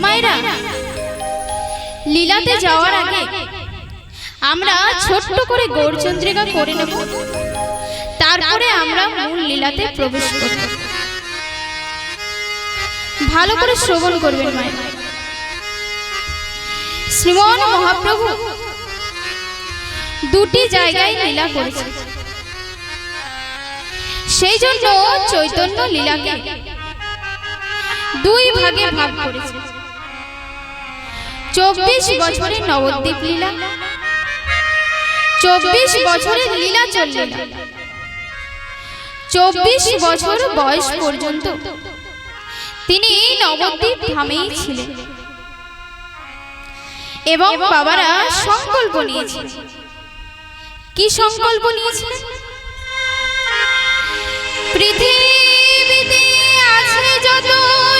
মায়েরা, লীলাতে যাওয়ার আগে আমরা ছোট্ট করে গৌরচন্দ্রিকা করে নেব, তারপরে আমরা মূল লীলাতে প্রবেশ করব। ভালো করে শ্রবণ করবেন মায়েরা। শ্রীমন মহাপ্রভু দুটি জায়গায় লীলা করেছে, সেই জন্য চৈতন্য লীলাকে দুই ভাগে ভাগ করেছে। 24 বছরের নবদ্বীপ লীলা, 24 বছরের লীলাচল লীলা। 24 বছর বয়স পর্যন্ত তিনি নবদ্বীপ ধামেই ছিলেন এবং বাবারা সংকল্প নিয়েছিলেন। কি সংকল্প নিয়েছিলেন? পৃথিবীতে আছে যত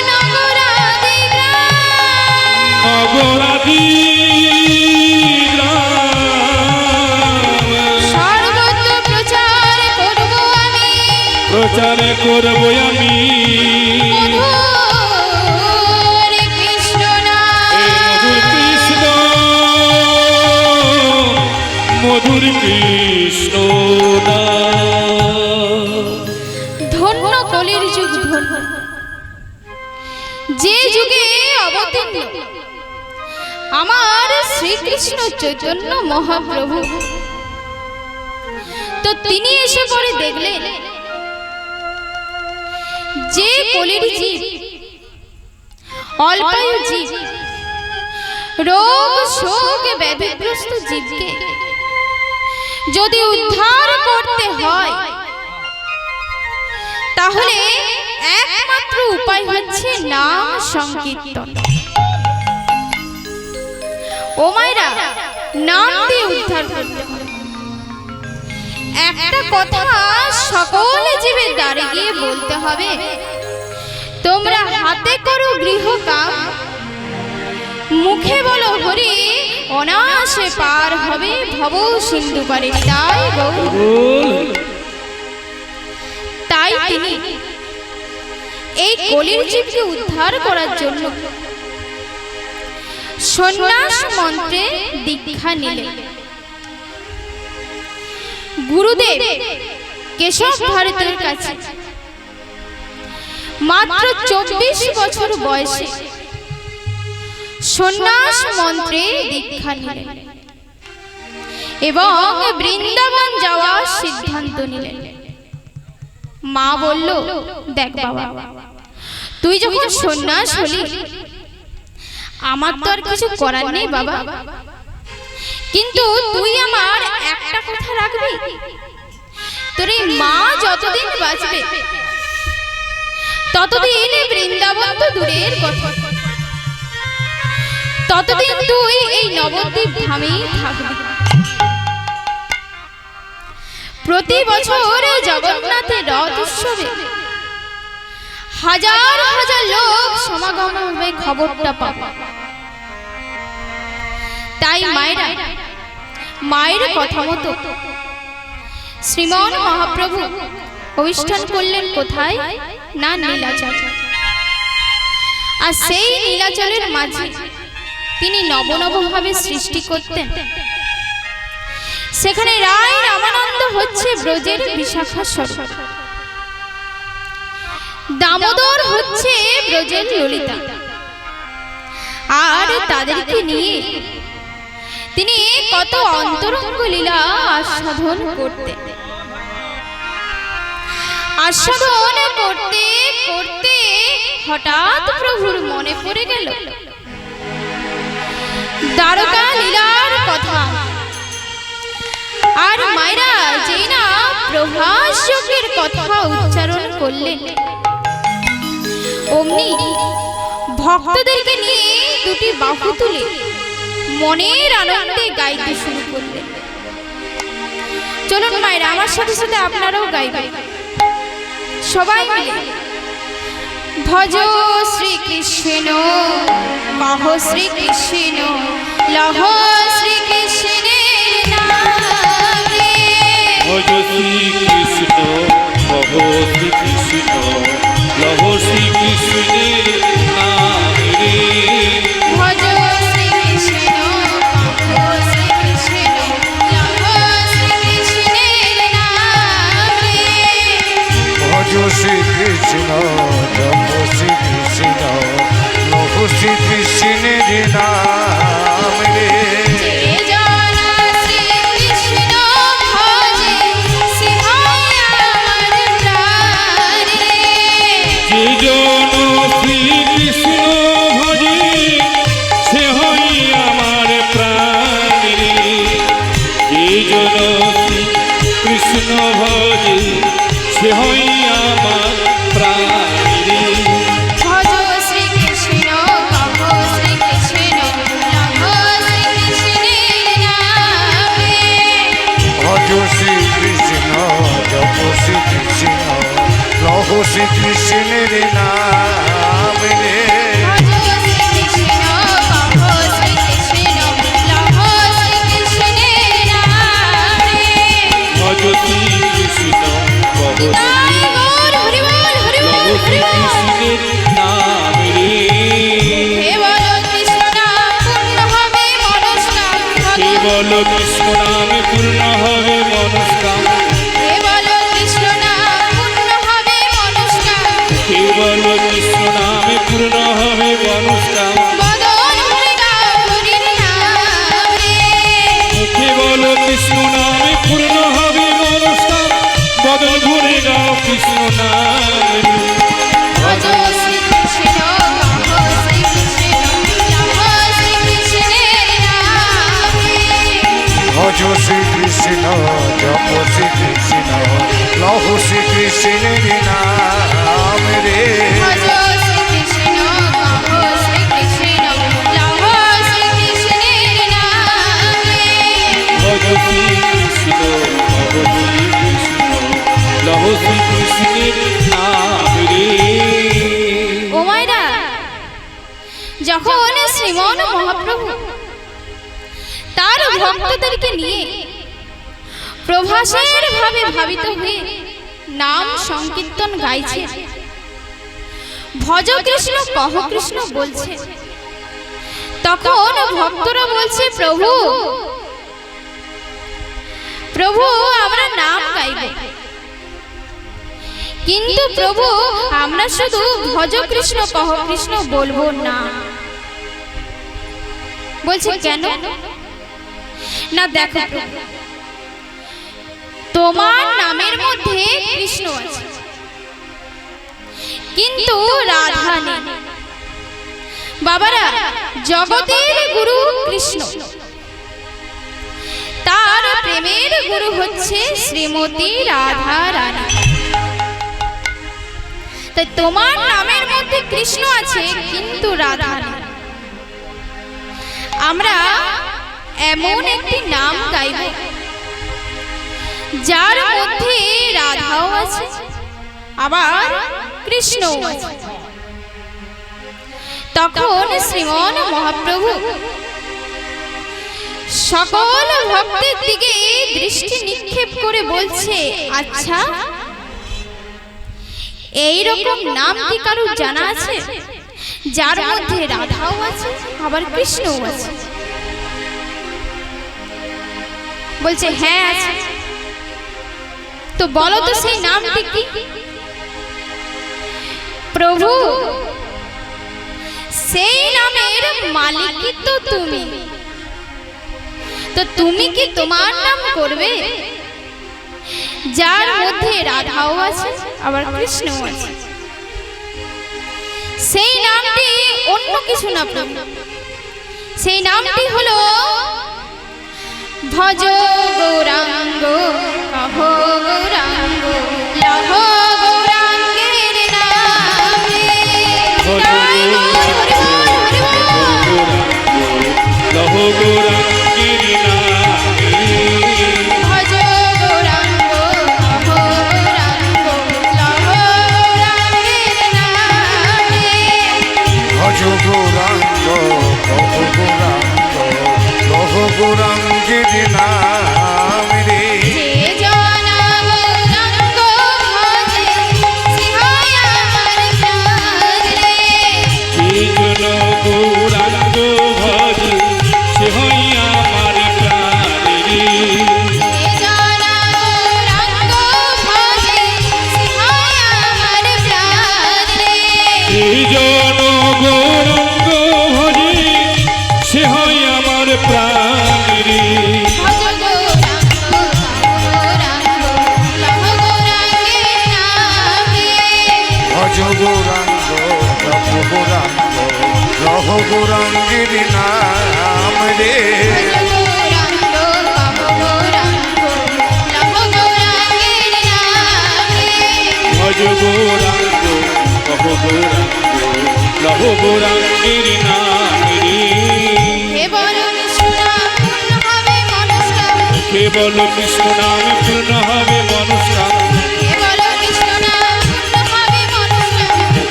নগরাদি সর্বত্র প্রচার করব আমি, প্রচার করব আমি মধুর কৃষ্ণ। ধন্য কলির যুগ, ধন্য যে যুগে অবতীর্ণ আমার শ্রীকৃষ্ণ চৈতন্য মহাপ্রভু। তো তিনি এসে পরে দেখলেন যে কলির জীব, অল্পায়ু জীব, রোগ শোক ব্যাধিগ্রস্ত জীবকে যদি উদ্ধার করতে হয় তাহলে একমাত্র উপায় হচ্ছে নাম সংকীর্তন। ও মায়েরা, নাম দিয়ে উদ্ধার করতে হবে। একটা কথা সকল জীবের দ্বারে গিয়ে বলতে হবে, তোমরা হাতে করো গৃহ কাম, মুখে বলো হরি, অনায়াসে পার হবে ভব সিন্ধু পারে। তাই তিনি এই কলির জীবকে উদ্ধার করার জন্য সন্ন্যাস মন্ত্রে দীক্ষা নিলেন। গুরুদেব কেশব ভারতীর কাছে মাত্র 24 বছর বয়সে সন্ন্যাস মন্ত্রে দীক্ষা নিলেন এবং বৃন্দাবন যাওয়ার সিদ্ধান্ত নিলেন। মা বলল, দেখ বাবা, তুই যখন সন্ন্যাস হলি, আমার তো আর কিছু করার নেই বাবা, কিন্তু তুই আমার একটা কথা রাখবি, তোর এই মা যতদিন বাঁচবে ততদিন বৃন্দাবন তো দূরের কথা, ততদিন তুই এই নবদ্বীপ ধামেই থাকবি। প্রতি বছর জগন্নাথের রথ উৎসবে হাজার হাজার লোক সমাগম হবে, খবরটা পাবে। তাই মায়েরা, মায়ের কথা মতো শ্রীমন মহাপ্রভু অনুষ্ঠান করলেন কোথায়? না নীলাচল। আর সেই নীলাচলের মাঝে তিনি নবনবভাবে সৃষ্টি করতেন। সেখানে রায় রামানন্দ হচ্ছে ব্রজের বিশাখা স্বরূপ, দামোদর হচ্ছে ব্রজের ললিতা, আর তাদেরকে নিয়ে তিনি কত অন্তরঙ্গ লীলা আস্বাদন করতেন। আস্বাদন করতে করতে হঠাৎ প্রভুর মনে পড়ে গেল দ্বারকা লীলার কথা। আর মায়েরা, যেই না প্রভাস যোগের কথা উচ্চারণ করলেন, অমনি ভক্তদেরকে নিয়ে দুটি বাহু তুলে মনের আনন্দে গাইতে শুরু করলেন। চলুন মায়েরা, আমার সাথে সাথে আপনারাও গাইবেন সবাই মিলে। ভজ শ্রীকৃষ্ণ, কহ শ্রীকৃষ্ণ, লহ শ্রীকৃষ্ণের নামে। ভজ শ্রীকৃষ্ণ, কহ শ্রীকৃষ্ণ, লহ শ্রীকৃষ্ণের নামে। শ্রীকৃষ্ণের নাম রে। যে জন শ্রীকৃষ্ণ ভজে সে হয় আমার প্রাণ রে। যে জন শ্রীকৃষ্ণ ভজে সে হই আমার প্রাণ রে। যে জন শ্রীকৃষ্ণ ভজে সে হই আমার প্রাণ রে। ভজ শ্রীকৃষ্ণ কহ শ্রীকৃষ্ণ লহ শ্রীকৃষ্ণের নাম রে। ভজ শ্রীকৃষ্ণ জপ শ্রীকৃষ্ণ লহ শ্রীকৃষ্ণের নাম রে। ভজ শ্রীকৃষ্ণ কহ শ্রীকৃষ্ণ লহ শ্রীকৃষ্ণের নাম রে। ভজ শ্রীকৃষ্ণ কহ তাই গৌর হরি বল হরি বল লহ হরি বল। শ্রীকৃষ্ণের নাম রে। কেবল কৃষ্ণ নাম পূর্ণ হবে মনস্কাম। কেবল কৃষ্ণ নামে পূর্ণ হবে মনস্কাম। কেবল কৃষ্ণ নাম পূর্ণ হবে মনস্কাম। কেবল কৃষ্ণ নামে পূর্ণ হবে মনস্কাম। বদন ভরে গাও হরির নাম রে। কেবল কৃষ্ণ নামে পূর্ণ হবে মনস্কাম। বদল ভরে গাও কৃষ্ণ নাম রে। ভজ শ্রীকৃষ্ণ কহ শ্রীকৃষ্ণ লহ শ্রীকৃষ্ণের নাম রে। ভজ শ্রীকৃষ্ণ জপ শ্রীকৃষ্ণ লহ শ্রীকৃষ্ণের নাম রে। ভজ শ্রীকৃষ্ণ কহ শ্রীকৃষ্ণ লহ শ্রীকৃষ্ণের নাম রে। ভজ শ্রীকৃষ্ণ ভজ শ্রীকৃষ্ণ লহ শ্রীকৃষ্ণের নাম রে। ও মায়েরা, যখন শ্রীমন মহাপ্রভু তার ভক্তদেরকে নিয়ে প্রভাসের ভাবে ভাবিত হয়ে নাম সংকীর্তন গাইছে, ভজ কৃষ্ণ কহ কৃষ্ণ বলছে, তখন ভক্তরা বলছে, প্রভু প্রভু আমরা নাম গাইব, কিন্তু প্রভু আমরা শুধু ভজ কৃষ্ণ কহ কৃষ্ণ বলবো না। বলছে কেন? না দেখো প্রভু, তোমার নামের মধ্যে কৃষ্ণ আছে কিন্তু রাধা নেই। বাবারা, জগতের গুরু কৃষ্ণ, তার প্রেমের গুরু হচ্ছে শ্রীমতী রাধা রানী। তাই তোমার নামের মধ্যে কৃষ্ণ আছে কিন্তু রাধা নেই। আমরা এমন একটি নাম গাইব যার মধ্যে রাধাও আছে আবার কৃষ্ণও আছে। তখন শ্রীমন মহাপ্রভু সকল ভক্তের দিকে দৃষ্টি নিক্ষেপ করে বলছে, আচ্ছা এই রকম নাম কি কারো জানা আছে যার মধ্যে রাধাও আছে আবার কৃষ্ণও আছে? বলছে হ্যাঁ আছে। তো বলো তো সেই নামটি কি? প্রভু সেই নামের মালিকই তো তুমি, তো তুমি কি তোমার নাম করবে যার মধ্যে রাধাও আছে আবার কৃষ্ণও আছে? সেই নামটি অন্য কিছু না প্রভু, সেই নামটি হলো ভজ গৌরাঙ্গ কহ গৌরাঙ্গ লহ গৌরাঙ্গের নাম রে। তাই গৌর হরি বল হরি বল। লহ গৌরাঙ্গের নাম রে। ভজ গৌরাঙ্গ কহ গৌরাঙ্গ লহ গৌরাঙ্গের নাম রে। ভজ গৌরাঙ্গ কহ গৌরাঙ্গ লহ গৌরাঙ্গের নাম রে। যে লহ গৌরাঙ্গের নাম রে ভজ গৌরাঙ্গ কহ গৌরাঙ্গ লহ গৌরাঙ্গের নাম রে কেবল কৃষ্ণ নামে পূর্ণ হবে মনুষ্য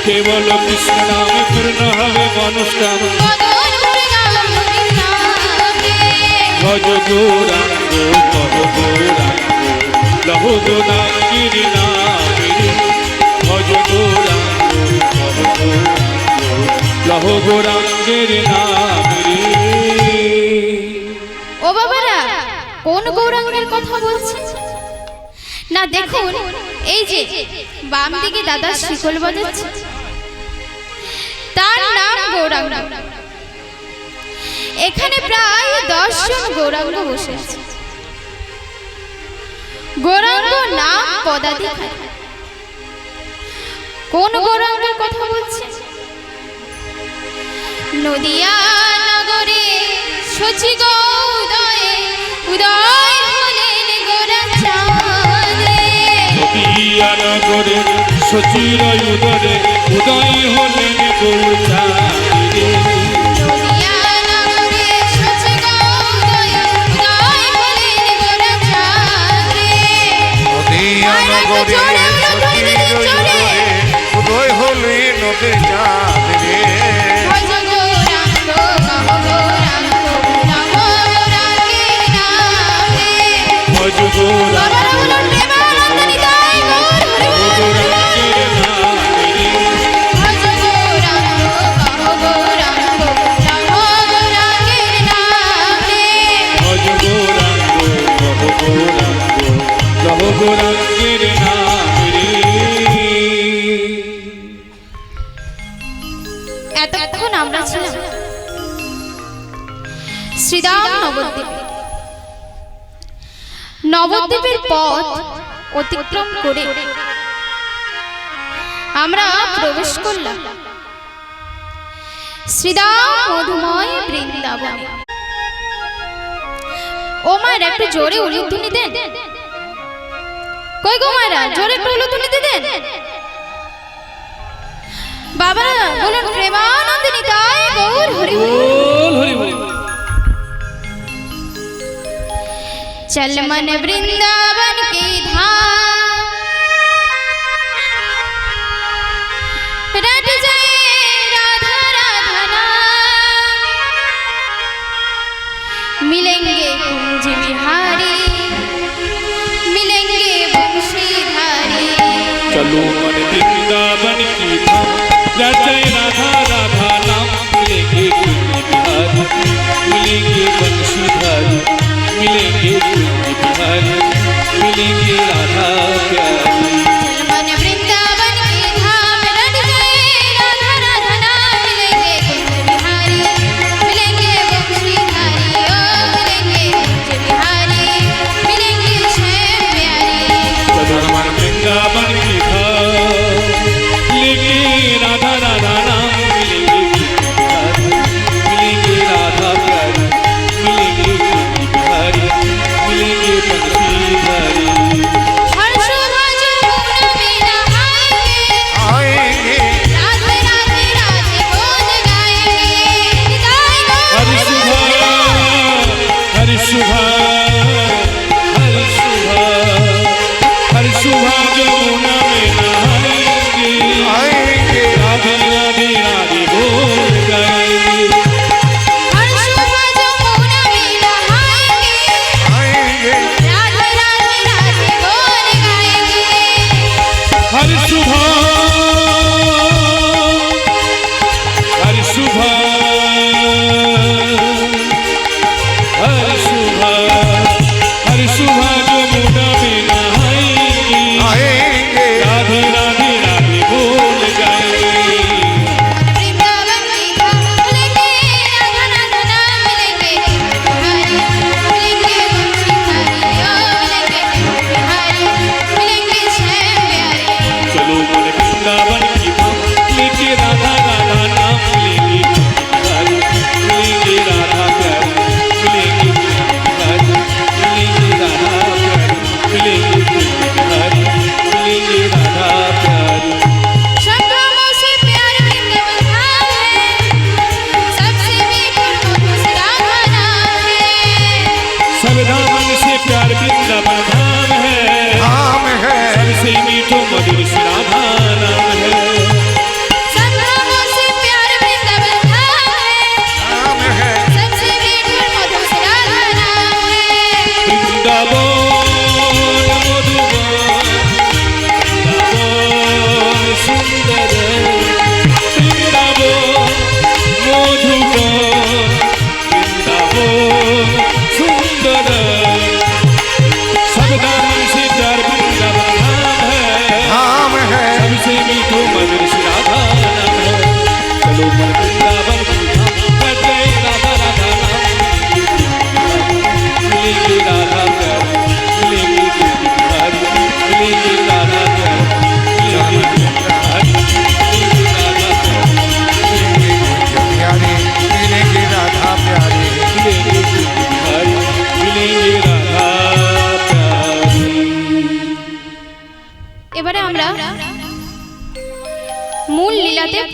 কেবল কৃষ্ণ নামে পূর্ণ হবে মনুষ্য ভজ গৌরাঙ্গ কহ গৌরাঙ্গ লহ গৌরাঙ্গের নাম রে ভজ গৌরাঙ্গ কহ গৌরাঙ্গ লহ গৌরাঙ্গের নাম রে। ও বাবারা, কোন গৌরাঙ্গের কথা বলছে না? দেখুন, এই যে বাম দিকে দাদা শিকল বাজাচ্ছে, তার নাম গৌরাঙ্গ। এখানে প্রায় 10 জন গৌরাঙ্গ বসে আছে। গৌরাঙ্গ নাম পদাধিকারী। কোন গৌরাঙ্গের কথা বলছে? নদিয়া নগরে শচী গৌদয়ে উদয় হলেন গোরাচাঁদে। নদিয়া নগরে শচীর উদরে উদয় হলেন গৌরচাঁদে। নদিয়া নগরে শচী গৌদয়ে উদয় হলেন গোরাচাঁদে। নদিয়া নগরে সতীর উদরে উদয় হলে নদী চাঁদ রে ভজ গৌরাঙ্গ কহ গৌরাঙ্গ নম গৌরাঙ্গের নামে। ভজ গৌরাঙ্গ বাবারা বলুন প্রেমানন্দ নিতাই গৌর হরি বল। গৌরাঙ্গের নাম রে ভজ গৌরাঙ্গ কহ গৌরাঙ্গ নম গৌরাঙ্গের নামে। ভজ গৌরাঙ্গ কহ গৌরাঙ্গ লহ গৌরাঙ্গের নাম রে। এতক্ষণ আমরা ছিলাম শ্রীরাম নবদ্বীপে। নবদ্বীপের পথ অতিক্রম করে আমরা প্রবেশ করলাম শ্রীরাম মধুময় বৃন্দাবনে। ও মায়ের একটু জোরে উলুধ্বনি দেন। কই গো মায়েরা, জোরে একটু উলুধ্বনি দেন। বাবা বলুন প্রেমানন্দ নিতাই গৌর হরি বল। বল হরি বল। चल मन वृंदावन के धाम रट जाए राधा राधा नाम। मिलेंगे कुंज बिहारी मिलेंगे बंशीधारी। चलो मन वृंदावन की धाम रचाए राधा राधा नाम मिलेंगे कुंज बिहारी मिलेंगे बंशीधारी मिलेंगे कुंज बिहारी मिलेंगे राधा प्यारी। चल मन वृंदावन के धाम रट जाए राधा राधा नाम। मिलेंगे कुंज बिहारी मिलेंगे बंशीधारी। ओ मिलेंगे कुंज बिहारी मिलेंगे श्याम प्यारी। चलो मन वृंदावन की धाम लेके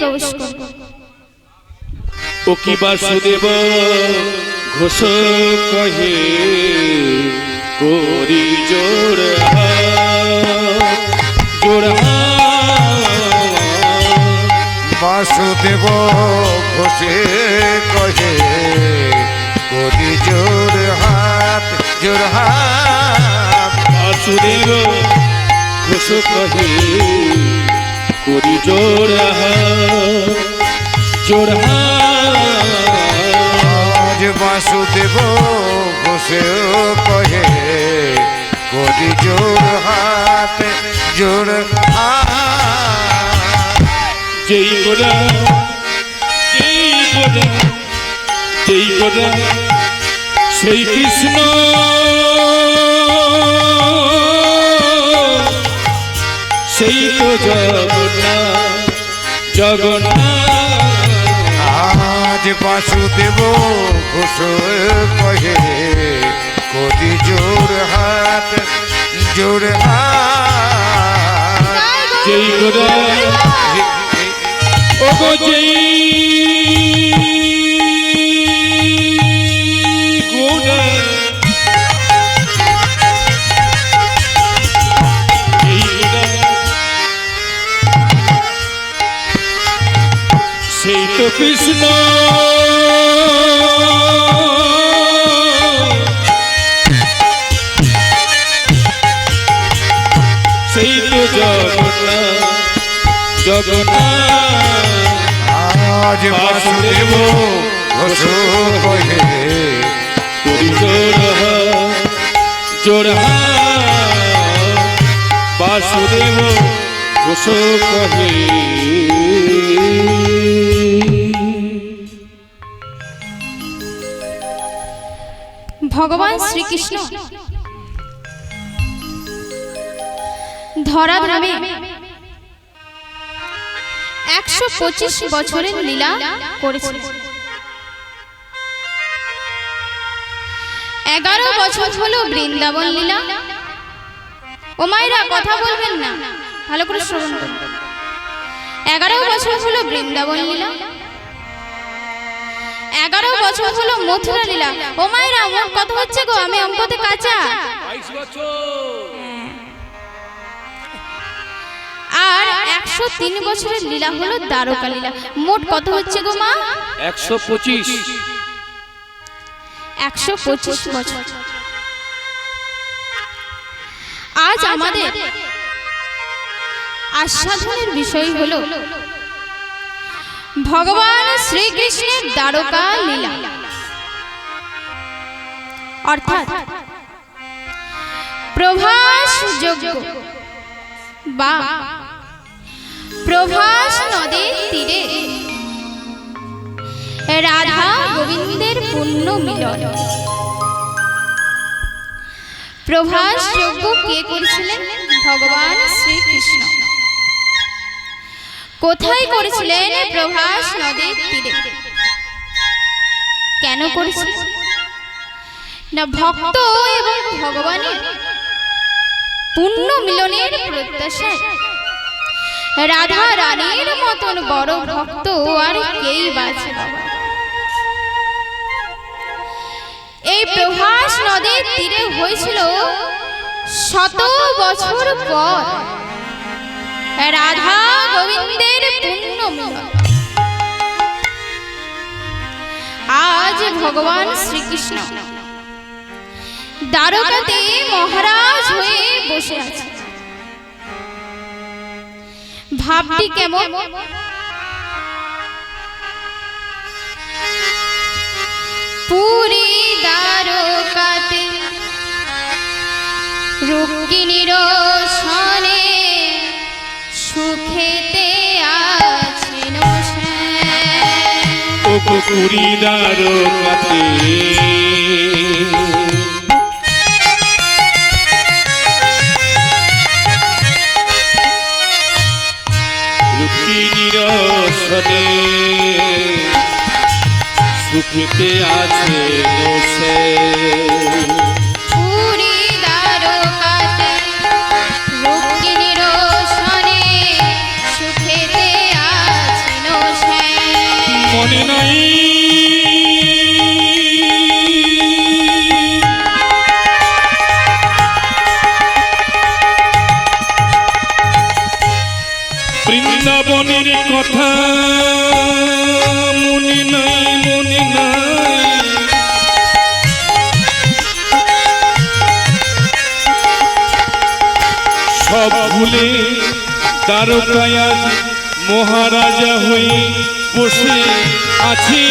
প্রবেশ করব। ও কি বাসুদেব ঘোষ কহে করি জোড়হা বাসুদেব ঘোষে কহে করি জোর হাত বাসুদেব ঘোষ কহে করি জোড়হা আজ বাসুদেব ঘোষে কহে করি জোর হাত যেই গোরা সেই কৃষ্ণ সেই তো জগন্নাথ আজ বাসুদেব ঘোষ কহে করি জোর হাত যেই গোরা ও গো যেই গোরা সেই তো কৃষ্ণ সেই তো জগন্নাথ আজ বাসুদেব ঘোষ কহে করি জোড়হা বাসুদেব ঘোষ কহে ভগবান শ্রীকৃষ্ণ ধরাধামে 125 বছরের লীলা করেছেন। 11 বছর হলো বৃন্দাবন লীলা। ও মায়েরা কথা বলবেন না, ভালো করে শ্রবণ করুন। 11 বছর হলো বৃন্দাবন লীলা, 11 বছর হলো মথুরা লীলা। ও মায়েরা মোট কত হচ্ছে গো? আমি অঙ্কতে কাঁচা। 22 বছর। আর 103 বছরের লীলা হলো দ্বারকা লীলা। মোট কত হচ্ছে গো মা? 125। 125 বছর। আজ আমাদের আস্বাদনের বিষয় হলো ভগবান শ্রীকৃষ্ণের দ্বারকা লীলা, অর্থাৎ প্রভাস যজ্ঞ বা প্রভাস নদীর তীরে রাধা গোবিন্দের পুণ্য মিলন। প্রভাস যজ্ঞ কে করেছিলেন? ভগবান শ্রীকৃষ্ণ। কোথায় করেছিলেন? প্রভাস নদীর তীরে। কেন করেছিলেন? না ভক্ত এবং ভগবানের পুণ্য মিলনের প্রত্যাশায় রাধা রানীর মতন বড় ভক্ত আর কেই বাঁচে বাবা। এই প্রভাস নদীর তীরে হয়েছিল 100 বছর পর রাধা গোবিন্দের পুণ্য মিলন। আজ ভগবান শ্রীকৃষ্ণ দ্বারকাতে মহারাজ হয়ে বসে আছে। ভাবটি কেমন? পুরী দ্বারকাতে রুক্মিণীর সনে সুখেতে আছেন ও পুরী দ্বারকাতে রুক্মিণীর সনে সুখেতে আছে বসে। পুরী দ্বারকাতে রুক্মিণীর সনে সুখেতে আছেন মনে নাই বৃন্দাবনের কথা মনে নাই মনে নাই সব ভুলে দ্বারকায় আজ মহারাজা হয়ে বসে আছি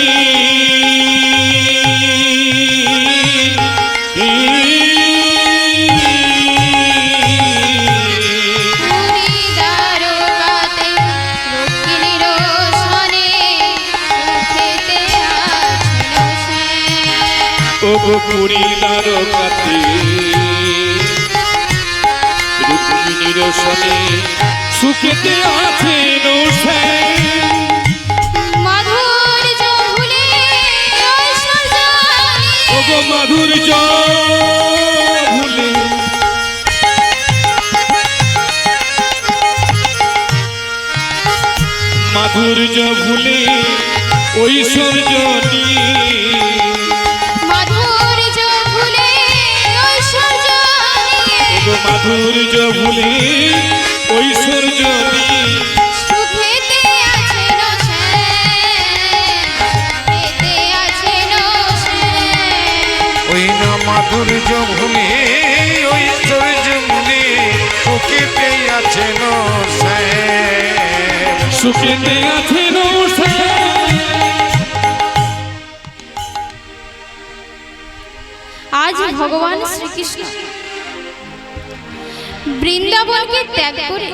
পুরী দ্বারকাতে রুক্মিণীর সনে সুখেতে আছেন মাধুর্য ভুলে ওগো মাধুর্য ভুলে মাধুর্য ভুলে ঐশ্বর্য নিয়ে মাধুর্য ভুলে ঐশ্বর্য সুখেতে আছেন ওই না মাধুর্য ভুলে ঐশ্বর্য ভুলে সুখেতে আছেন সুখেতে আছেন আজ ভগবান শ্রীকৃষ্ণ বৃন্দাবনকে ত্যাগ করে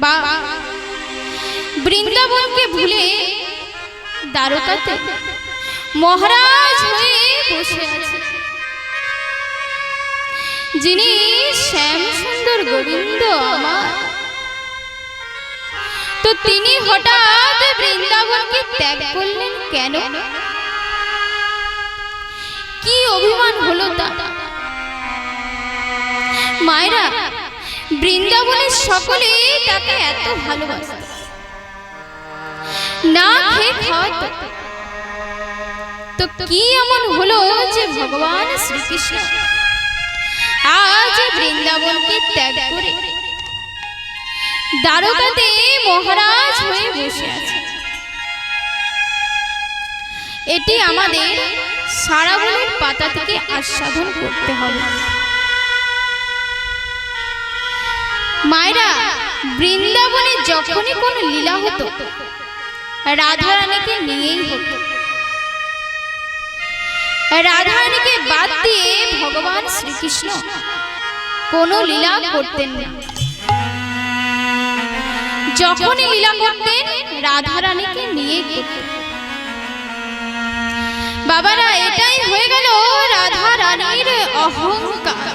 বা বৃন্দাবনকে ভুলে দ্বারকাতে মহারাজ হয়ে বসে আছে, যিনি শ্যাম সুন্দর গোবিন্দ আমার। তো তিনি হঠাৎ বৃন্দাবনকে ত্যাগ করলেন কেন? কি অভিমান হলো তা? মায়েরা, বৃন্দাবনের সকলে তাকে এত ভালোবাসত, না খেয়ে খাওয়াত। তো কি এমন হলো যে ভগবান শ্রীকৃষ্ণ আজ বৃন্দাবনকে ত্যাগ করে দ্বারকাতে মহারাজ হয়ে বসে আছে? এটি আমাদের সারাবনের পাতা থেকে আস্বাদন করতে হবে। মায়েরা, বৃন্দাবনে যখনই কোনো লীলা হতো রাধা রানীকে নিয়েই হতো। রাধা রানীকে বাদ দিয়ে ভগবান শ্রীকৃষ্ণ কোনো লীলা করতেন না। যখনই লীলা করতেন রাধা রানীকে নিয়েই করতেন। বাবারা, এটাই হয়ে গেল রাধা রানীর অহংকার।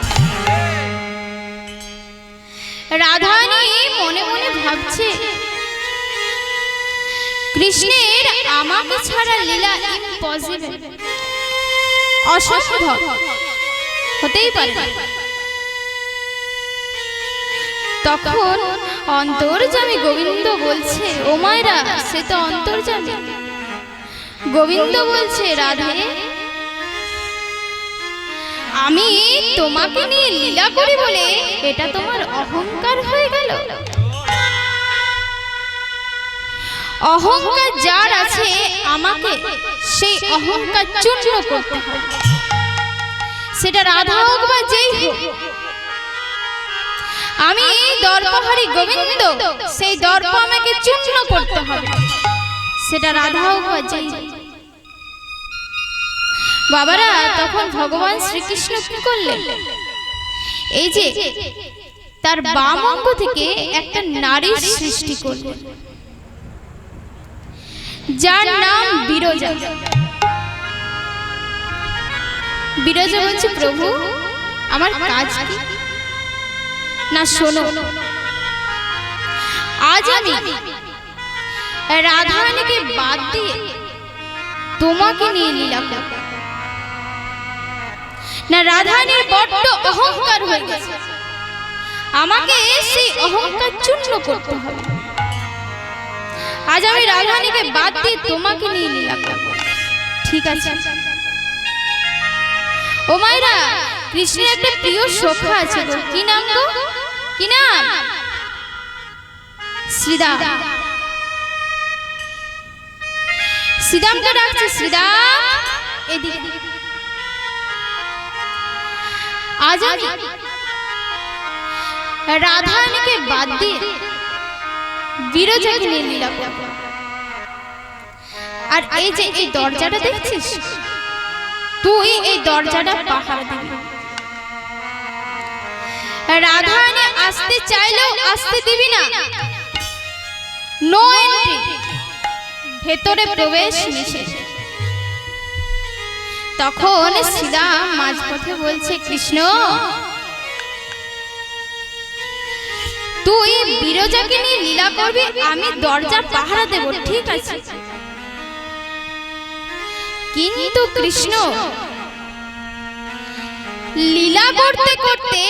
রাধারানী মনে মনে ভাবছে, কৃষ্ণের আমাকে ছাড়া লীলা ইম্পসিবল, অসম্ভব, হতেই পারে। তখন অন্তর্যামী গোবিন্দ বলছে, ও মায়েরা, সে তো অন্তর্যামী। গোবিন্দ বলছে, রাধে, আমি তোমাকে নিয়ে লীলা করি বলে এটা তোমার অহংকার হয়ে গেল? অহংকার যার আছে আমাকে সেই অহংকার চূর্ণ করতে হবে, সেটা রাধা হোক বা যেই হোক। আমি দর্পহারী গোবিন্দ, সেই দর্প আমাকে চূর্ণ করতে হবে, সেটা রাধা হোক বা যেই হোক। বাবারা, তখন ভগবান শ্রীকৃষ্ণ কি করলেন? এই যে তার বাম অঙ্গ থেকে একটা নারীর সৃষ্টি করলেন, যার নাম বিরজা। বিরজা বলছে, প্রভু, আমার কাজ কি? না, শোনো, আজ আমি রাধা রানীকে বাদ দিয়ে তোমাকে নিয়ে লীলা করব না। রাধা রানীর বড্ড অহংকার হয়ে গেছে, আমাকে সেই অহংকার চূর্ণ করতে হবে। আজ আমি রাধারানীকে বাদ দিয়ে তোমাকে নিয়ে লীলা করব। ঠিক আছে। ও মায়েরা, কৃষ্ণের একটা প্রিয় সখা আছে গো। কি নাম গো? কি নাম? শ্রীদাম। শ্রীদামকে ডাকছে। শ্রীদাম, এদিকে। আজ আমি রাধারানীকে বাদ দিয়ে বিরজাকে নিয়ে লীলা করব। আর এই যে এই দরজাটা দেখছিস, তুই এই দরজাটা পাহারা দিবি। রাধারানী আসতে চাইলেও আসতে দিবি না। নো এন্ট্রি, ভেতরে প্রবেশ নিষেধ। তখন শ্রীরাম মাঝপথে বলছে, কৃষ্ণ তুই বিরজাকে নিয়ে লীলা করবি, আমি দরজা পাহারা দেব। ঠিক আছে। কিন্তু কৃষ্ণ লীলা করতে করতে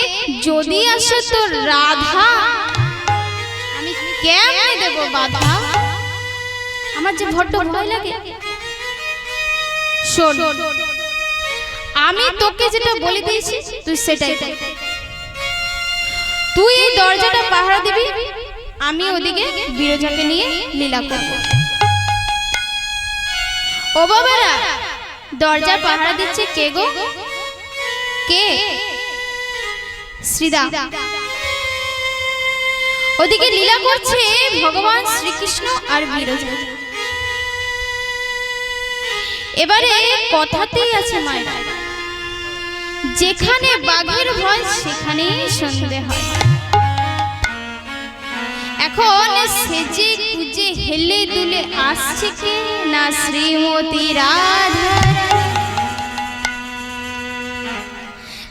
যদি আসে তো রাধা, আমি কেমনে দেব বাধা? আমার যে বড্ড ভয় লাগে। শোন, আমি তোকে যেটা বলে দিয়েছি তুই সেটাই কর। তুই এই দরজাটা পাহারা দিবি, আমি ওদিকে বিরজাকে নিয়ে লীলা করব। ও বাবারা, দরজা পাহারা দিচ্ছে কে গো? কে? শ্রীদাম। ওদিকে লীলা করছে ভগবান শ্রীকৃষ্ণ আর বিরজা। এবারে কথাতেই আছে মায়েরা, যেখানে বাঘের ভয় সেখানেই সন্দেহ হয়। এখন সেজে গুজে হেলে দুলে আসছে কে না শ্রীমতী রাধা।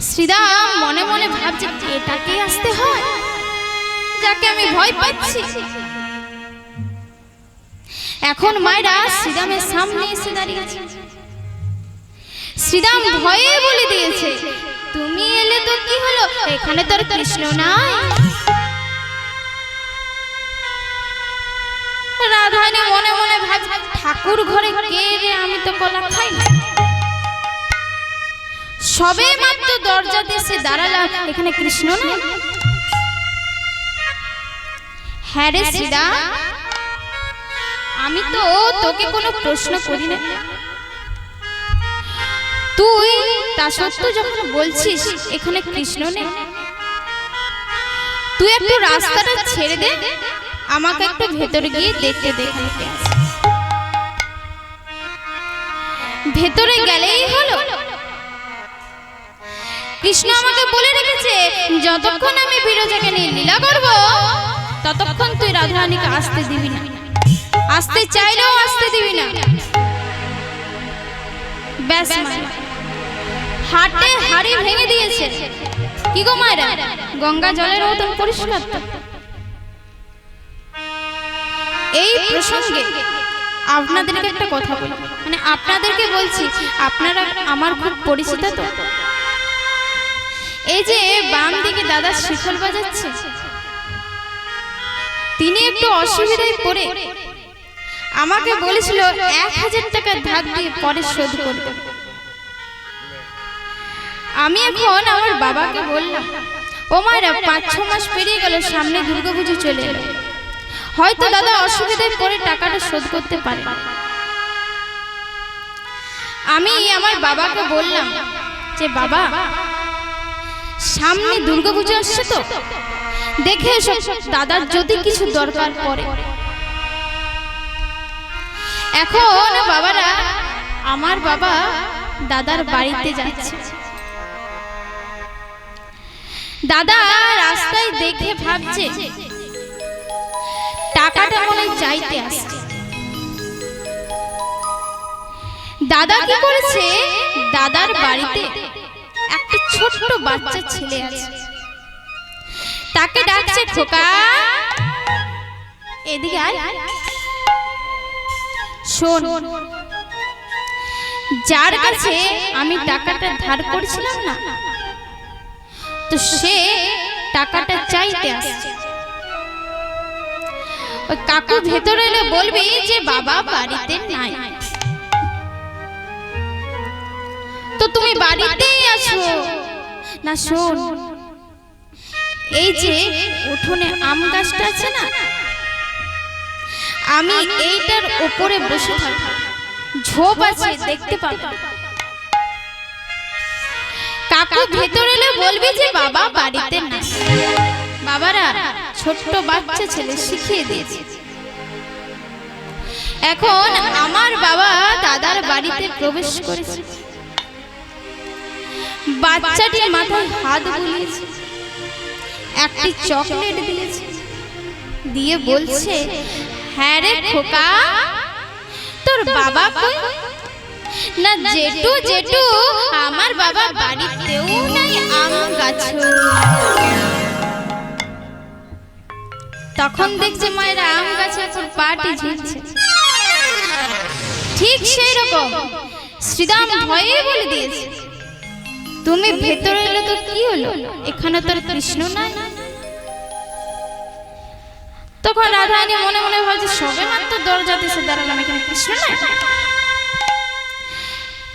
শ্রীরাম মনে মনে ভাবছে, এটাকে আসতে হয় যাকে আমি ভয় পাচ্ছি। এখন মায়েরা শ্রীরামের সামনে এসে দাঁড়িয়েছে। শ্রীরাম ভয়ে বলে দিয়েছে, তুমি এলে তো কি হলো, এখানে তোর কৃষ্ণ নাই। রাধারানী মনে মনে ভাবছে, ঠাকুর ঘরে কে রে, আমি তো কলা খাই না। সবে মাত্র দরজা দিয়ে দাঁড়ালাম, এখানে কৃষ্ণ নাই। হ্যাঁ রে শ্রীরাম, আমি তো তোকে কোনো প্রশ্ন করি না। তুই তা সত্ত্বেও যখন বলছিস এখানে কৃষ্ণ নেই, তুই একটু রাস্তাটা ছেড়ে দে, আমাকে একটু ভেতরে গিয়ে দেখতে দে। ভেতরে গেলেই হলো। কৃষ্ণ আমাকে বলে রেখেছে, যতক্ষণ আমি বিরজাকে নিয়ে লীলা করব ততক্ষণ তুই রাধারানীকে আসতে দিবি না, আসতে চাইলেও আসতে দিবি না। ব্যাস মায়েরা, হাটে হাড়ি ভেঙে দিয়েছে। কি গো মায়েরা, গঙ্গা জলের মতন পরিষ্কার। এই প্রসঙ্গে আপনাদেরকে একটা কথা বলি, মানে আপনাদেরকে বলছি, আপনারা আমার খুব পরিচিত তো। এই যে বাম দিকে দাদা শিখল বাজাচ্ছে, তিনি একটু অসুবিধায় পড়ে আমাকে বলেছিল 1000 টাকা ধার দিয়ে পরে শোধ করবে। আমি এখন আমার বাবাকে বললাম, ও মায়েরা 5-6 মাস পেরিয়ে গেল, সামনে দুর্গাপুজো চলে এলো, হয়তো দাদা অসুবিধায় পড়ে টাকাটা শোধ করতে পারে। আমি আমার বাবাকে বললাম যে বাবা, সামনে দুর্গাপুজো আসছে তো, দেখে এসো দাদার যদি কিছু দরকার পড়ে। এখন বাবারা, আমার বাবা দাদার বাড়িতে যাচ্ছে। দাদা রাস্তায় দেখে ভাবছে টাকাটা মনে চাইতে আসছে। দাদা কি করেছে, দাদার বাড়িতে একটা ছোট্ট বাচ্চা ছেলে আছে, তাকে ডাকছে, খোকা এদিকে আয়। শোন, যার কাছে আমি টাকাটা ধার করেছিলাম না, তো সে টাকাটা চাইতে আসছে। ওই কাকু ভেতরে এলে বলবি যে বাবা বাড়িতে নাই। তো তুমি বাড়িতেই আছো না? শোন, এই যে উঠোনে আম গাছটা আছে না, আমি এইটার উপরে বসে থাকি, ঝোপ আছে, দেখতে পাবো। কাকু ভেতরে এলে বলবি যে বাবা বাড়িতে নাই। বাবারা ছোট্ট বাচ্চা ছেলে শিখিয়ে দিয়েছে। এখন আমার বাবা দাদার বাড়িতে প্রবেশ করেছে, বাচ্চাটির মাথায় হাত বুলিয়েছে, একটি চকলেট দিয়েছে, দিয়ে বলছে, হ্যাঁ রে খোকা, তোর বাবা কই? না জেঠু, জেঠু আমার বাবা বাড়িতেও নাই, আম গাছ। তখন দেখছে মায়েরা আম গাছের উপর পাটি ঝুলছে। ঠিক সেই রকম শ্রীদাম ভয়ে বলে দিয়েছে, তুমি ভেতরে এলে তো কি হলো, এখানে তোর কৃষ্ণ নাই। তখন রাধারানী মনে মনে ভাবছে, সবে মাত্র দরজাতে এসে দাঁড়ালাম, এখানে কৃষ্ণ নাই।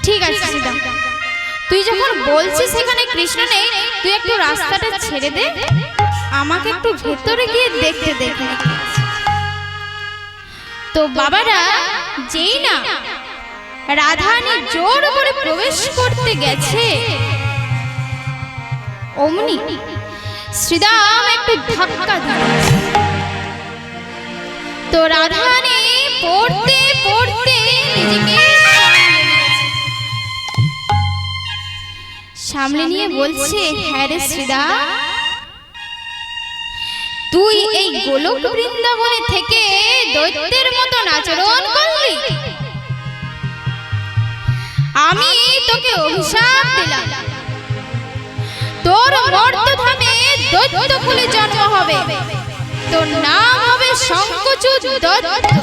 ঠিক আছে শ্রীদাম, তুই যখন বলছিস এখানে কৃষ্ণ নেই, তুই একটু রাস্তাটা ছেড়ে দে, আমাকে একটু ভেতরে গিয়ে দেখতে দেখে। তো বাবারা যেই না রাধারানী জোর করে প্রবেশ করতে গেছে, অমনি শ্রীদাম একটু ধাক্কা দিয়েছে। তো রাধারানী পড়তে পড়তে নিজেকে সামলে নিয়ে বলছে, হ্যাঁ রে শ্রীদাম, তুই এই গোলক বৃন্দাবনে থেকে দৈত্যের মতন আচরণ করলি, আমি তোকে অভিশাপ দিলাম, তোর মর্তধামে দৈত্য কুলে জন্ম হবে, তোর নাম হবে শঙ্খচূড় দৈত্য।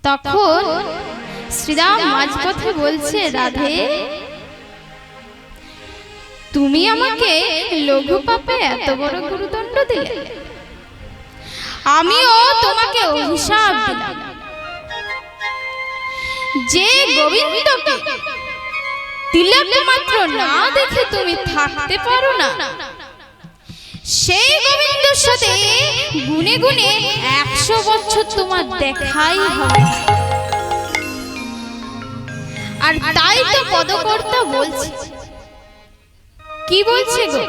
তখন শ্রীদাম মাঝপথে বলছে, রাধে, তুমি আমাকে লঘু পাপে এত বড় গুরুদণ্ড দিলে, আমিও তোমাকে অভিশাপ দিলাম, যে গোবিন্দকে তিলক মাত্র না দেখে তুমি থাকতে পারো না, সেই গোবিন্দর সাথে গুনে গুনে 100 বছর তোমার দেখাই হবে। আর তাই তো পদকর্তা বলছে, কি বলছে গো,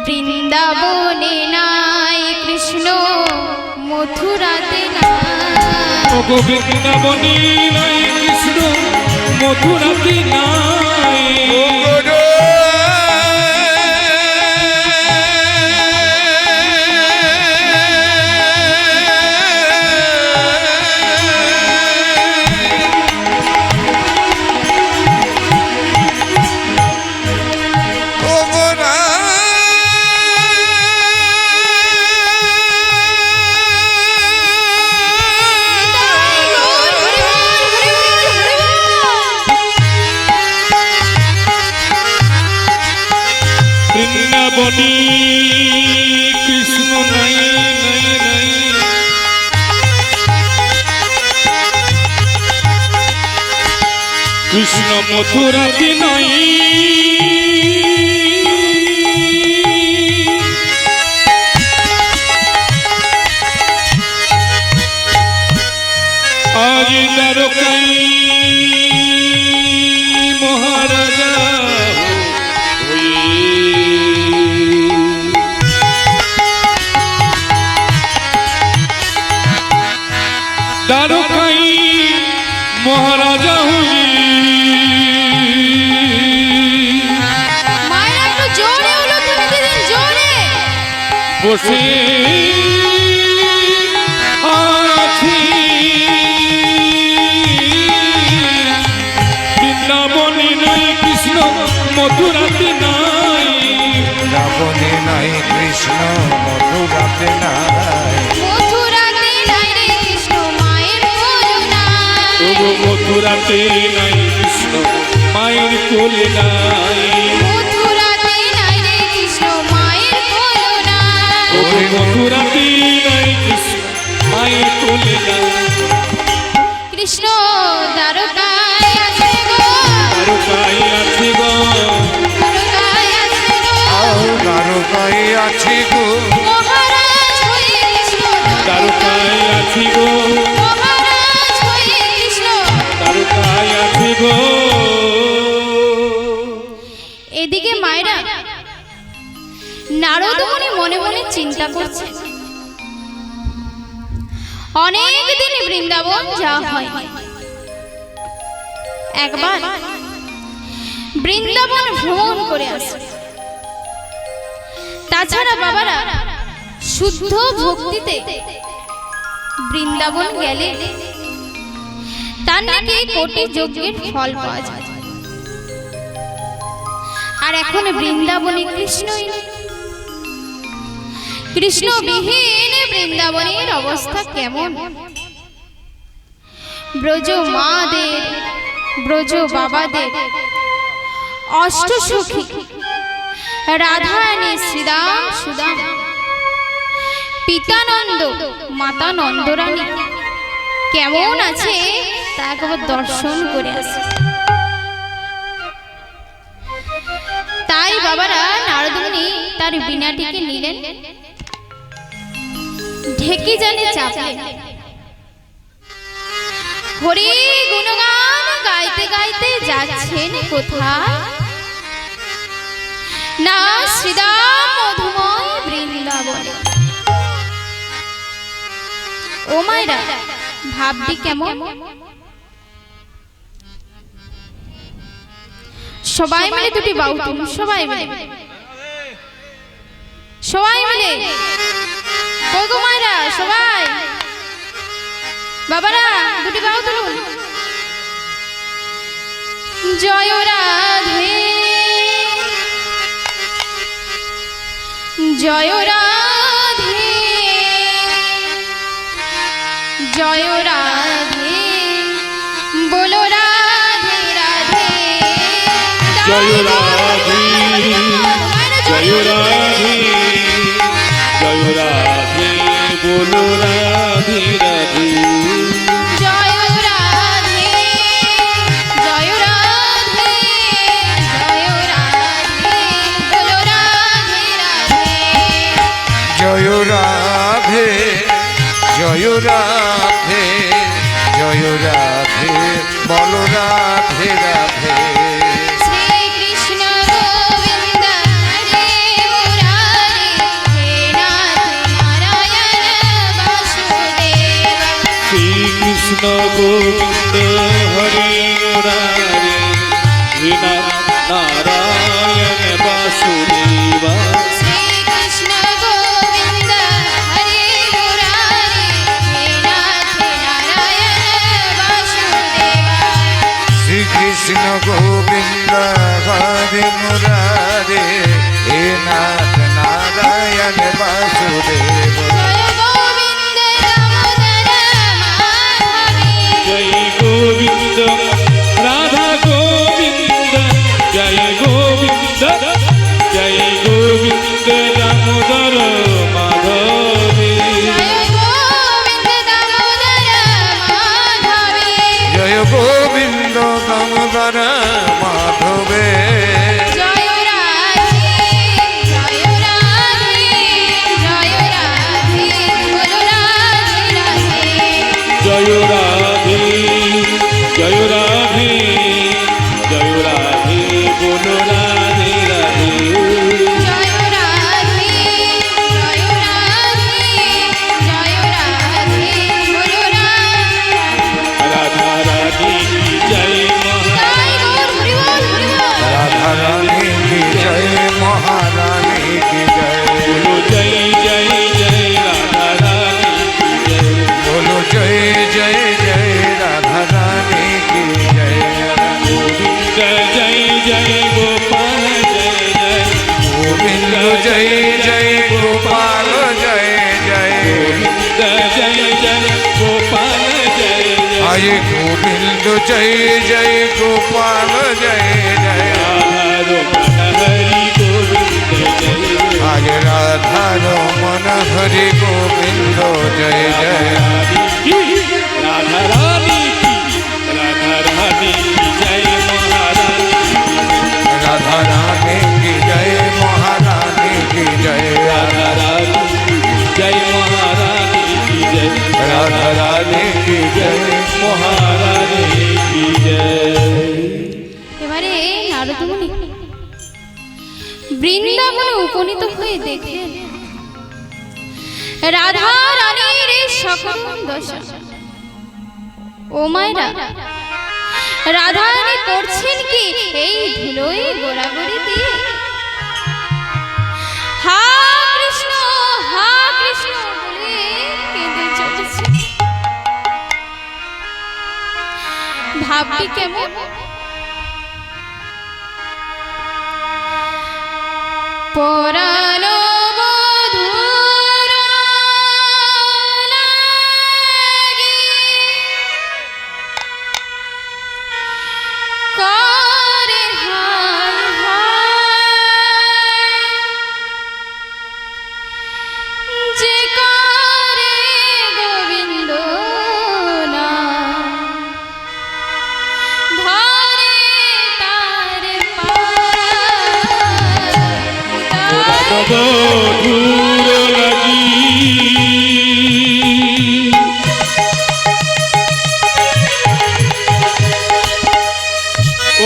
বৃন্দাবনে নাই কৃষ্ণ, মথুরাতে নাই। বৃন্দাবনে নাই কৃষ্ণ, মথুরাতে নাই। বৃন্দাবনে কৃষ্ণ নাই, নাই, নাই। কৃষ্ণ মথুরাতে নাই। আজ দ্বারকায় মহারাজা দ্বারকাই মহারাজা হই মায়ের একটু জোরে হলো, তুমি দিদিন জোরে বসে আছি। বৃন্দাবনে নাই কৃষ্ণ, মথুরাতে নাই। বৃন্দাবনে নাই কৃষ্ণ, মথুরাতে নাই। মথুরাতে নাই রে কৃষ্ণ, মায়ের কোলে নাই। মথুরাতে নাই কৃষ্ণ, মায়ের কোলে নাই। মথুরাতে নাই রে কৃষ্ণ, মায়ের কোলে নাই। মথুরাতে নাই কৃষ্ণ মায়ের কোলে নাই কৃষ্ণ দ্বারকায় আছে গো, দ্বারকায় আছে গো দ্বারকায় আছে গো, দ্বারকায় আছে গো মহারাজ হয়ে কৃষ্ণ দ্বারকায় আছে গো মহারাজ হয়ে কৃষ্ণ। দ্বারকায় আছে গো। এদিকে মায়েরা নারদ মুনি মনে মনে চিন্তা করছে, অনেক দিন বৃন্দাবন যাওয়া হয়, একবার বৃন্দাবন ভ্রমণ করে আসে। তাছাড়া বাবারা শুদ্ধ ভক্তিতে বৃন্দাবন গেলে তার নাকি কোটি যজ্ঞের ফল পাওয়া যায়। আর এখন বৃন্দাবনে কৃষ্ণই নেই। কৃষ্ণবিহীন বৃন্দাবনের অবস্থা কেমন? ব্রজ মাদের, ব্রজ বাবাদের অষ্টসখী রাধারানী, শ্রীরাম সুদাম, পিতানন্দ, মাতা নন্দরানী কেমন আছে তা একবার দর্শন করে আসে। তাই বাবারা নারদ মুনি তার বীণাটিকে নিলেন, ঢেকি জানে চাপলেন, হরি গুণগান গাইতে গাইতে যাচ্ছেন কোথায়? না শ্রীরাম মধুময় বৃন্দাবনে। ও মায়েরা ভাববি কেমন? সবাই মিলে দুটি বাউ তুলুন, সবাই মিলে, সবাই মিলে, কই গো মায়েরা সবাই, বাবারা দুটি বাউ তুলুন। জয় রাধে জয় রাধে জয় রাধে, বলো রাধে রাধে, জয় রাধে জয় রাধে জয় রাধে, বলো রাধে রাধে। জয় রাধে জয় রাধে জয় রাধে, বলো রাধে রাধে। জয় রাধে জয় রাধে জয় রাধে, বলো রাধে রাধে। শ্রী কৃষ্ণ গোবিন্দ হরে মুরারি, হে নাথ নারায়ণ বাসুদেব। শ্রীকৃষ্ণ গোবিন্দ হরে মুরারে, হে নারায়ণ বাসুদেবা। শ্রী কৃষ্ণ গোবিন্দ হরে মুরারি, হে নাথ নারায়ণ বাসুদেবা। শ্রীকৃষ্ণ গোবিন্দ হরে মুরারে, হে নাথ নারায়ণ বাসুদেব। জয় গোবিন্দ দামোদর মাধবী, জয় গোবিন্দ রাধা গোবিন্দ, জয় গোবিন্দ জয় গোবিন্দ দামোদর মাধবী। জয় গোবিন্দ দামোদর মাধবী। জয় গোবিন্দ দামোদর মাধবে। জয় রাধে জয় রাধে জয় রাধে, বলো রাধে রাধে। জয় রাধে জয় রাধে জয় রাধে, বলো রাধে রাধে। জয় রাধে জয় রাধে জয় রাধে, বলো রাধে রাধে। রাধা রানী কি জয় মহা, জয় গৌর হরি বল হরি বল। রাধা রানী কি জয়, মহারানী কি জয়। বলো জয় জয় জয় রাধা রানী কি জয়। বলো জয় জয় জয় রাধা রানী কি জয়। গোবিন্দ জয় জয় গোপাল জয় জয়, গোবিন্দ জয় জয় গোপাল জয় জয়। গোবিন্দ জয় জয় গোপাল জয় জয়। আয় গোবিন্দ জয় জয় গোপাল জয় জয়। রাধা রমণ হরি গোবিন্দ জয় জয়। আয় রাধা রাধার মন হরি গোবিন্দ জয় জয় রাধা রানী কি জয় মহারানী রাধা রানী কি জয় মহারানী কি জয় রাধা রানী জয় মহারানী কি জয় রাধা রানী কি জয় মহারানী কি জয়। এবারে নারদ মুনি বৃন্দাবনে উপনীত হয়ে দেখলেন রাধা রানীর এই সকল দশা। ও মায়েরা, রাধা রানী করছেন কি এই ধুলোই গোড়াগড়ি দিয়ে? হা কৃষ্ণ বলে কেঁদে চলেছে। ভাবটি কেমন? পরানো বধূর লাগি করে হায় হায়, যে করে গোবিন্দ না ধরে তার বধূর লাগি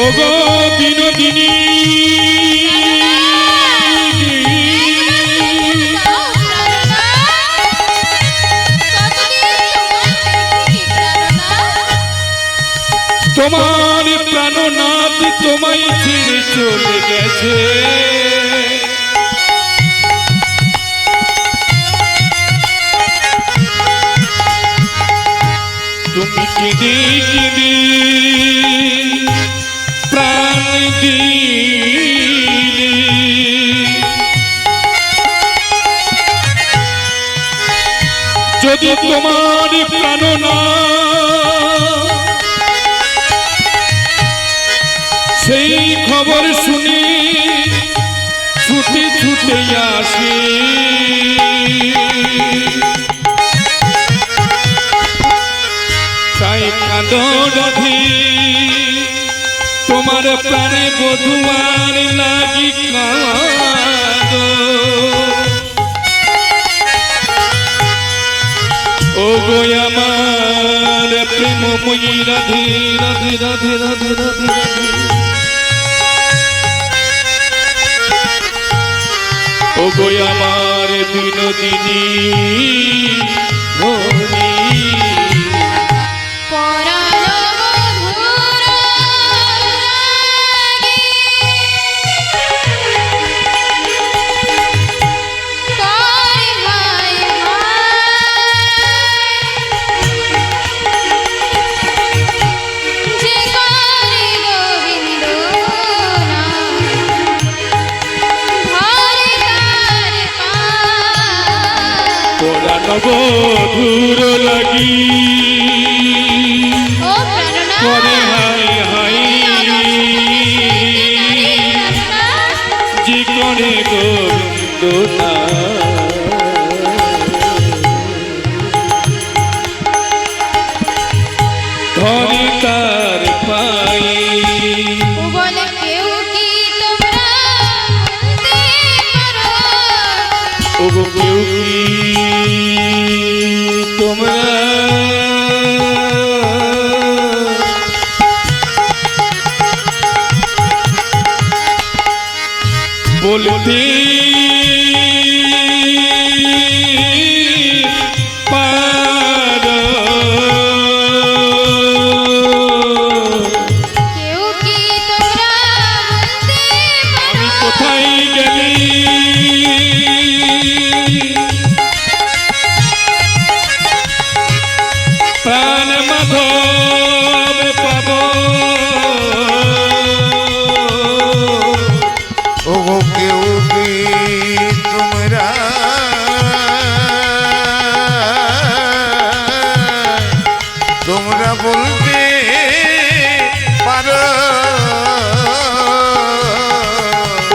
ওগো বিনোদিনী তোমার প্রাণনাথ তোমায় ছেড়ে চলে গেছে। তুমি কেঁদে কেঁদে প্রাণ দিলে, যদি তোমার প্রাণ না সেই খবর শুনে ছুটে ছুটে আসে। তাই কাঁদো রাধে তোমার প্রাণে বধুয়ার লাগি কাঁদো। ও গো আমার প্রেমময়ী রাধে রাধে রাধে রাধে রাধে রাধে, ও গো আমার বিনোদিনী ধনী। বধূর লাগি করে হাই হাই, যে করে গোবিন্দ না ধরে তার পাই। বলে কেউ কি তোমরা বলতে পারো? ও গো কেউ কি তোমরা বলতে পারো? কেউ কি তোমরা বলতে পারো? আমি কোথায় গেলি প্রাণ মাধব পাব? ও কেউ কি তোমরা তোমরা বলতে পারো?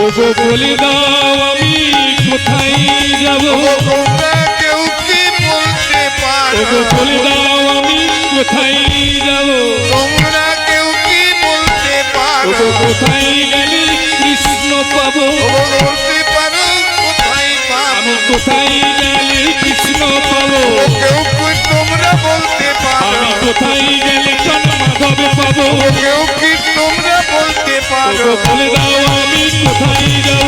ও ওগো বলে দাও আমি কোথায় যাব তোমরা কেউ কি বলতে পারো ওগো বলে দাও আমি কোথায় যাব তোমরা কেউ কি বলতে পারো ওগো কোথায় গেলে কৃষ্ণ পাবো বলতে পারো কোথায় আমি পাবো কোথায় গেলে কৃষ্ণ পাবো কেউ কি তোমরা বলতে পারো আমি কোথায় গেলে মাধব পাবো কেউ কি তোমরা বলতে পারো ওগো বলে দাও আমি কোথায় যাব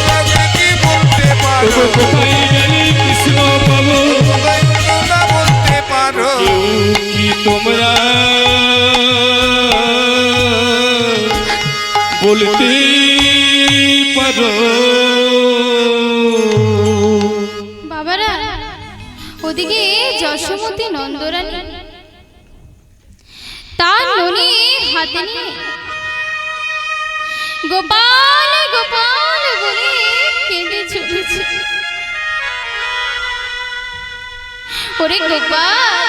তোমরা কি বলতে পারো ওগো কোথায় গেলে কৃষ্ণ পাবো তোমরা বলতে পারো কেউ কি তোমরা বলতে পারো বাবারা ওদিকে যশোমতী নন্দরানী তার ননি হাতে নিয়ে গোপাল গোপাল বলে কেঁদে চলেছে। ওরে গোপাল,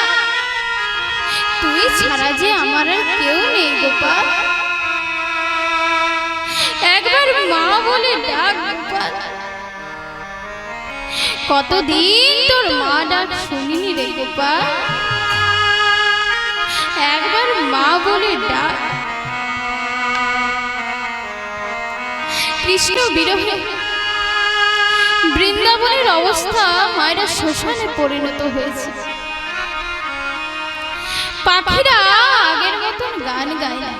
তুই ছাড়া যে আমার আর কেউ নেই গোপাল, একবার মা বলে ডাক গোপাল। কতদিন তোর মা ডাক শুনিনি রে গোপাল, একবার মা বলে ডাক। কৃষ্ণ বিরহে বৃন্দাবনের অবস্থা মায়েরা শ্মশানে পরিণত হয়েছে। পাখিরা আগের মতন গান গায় না,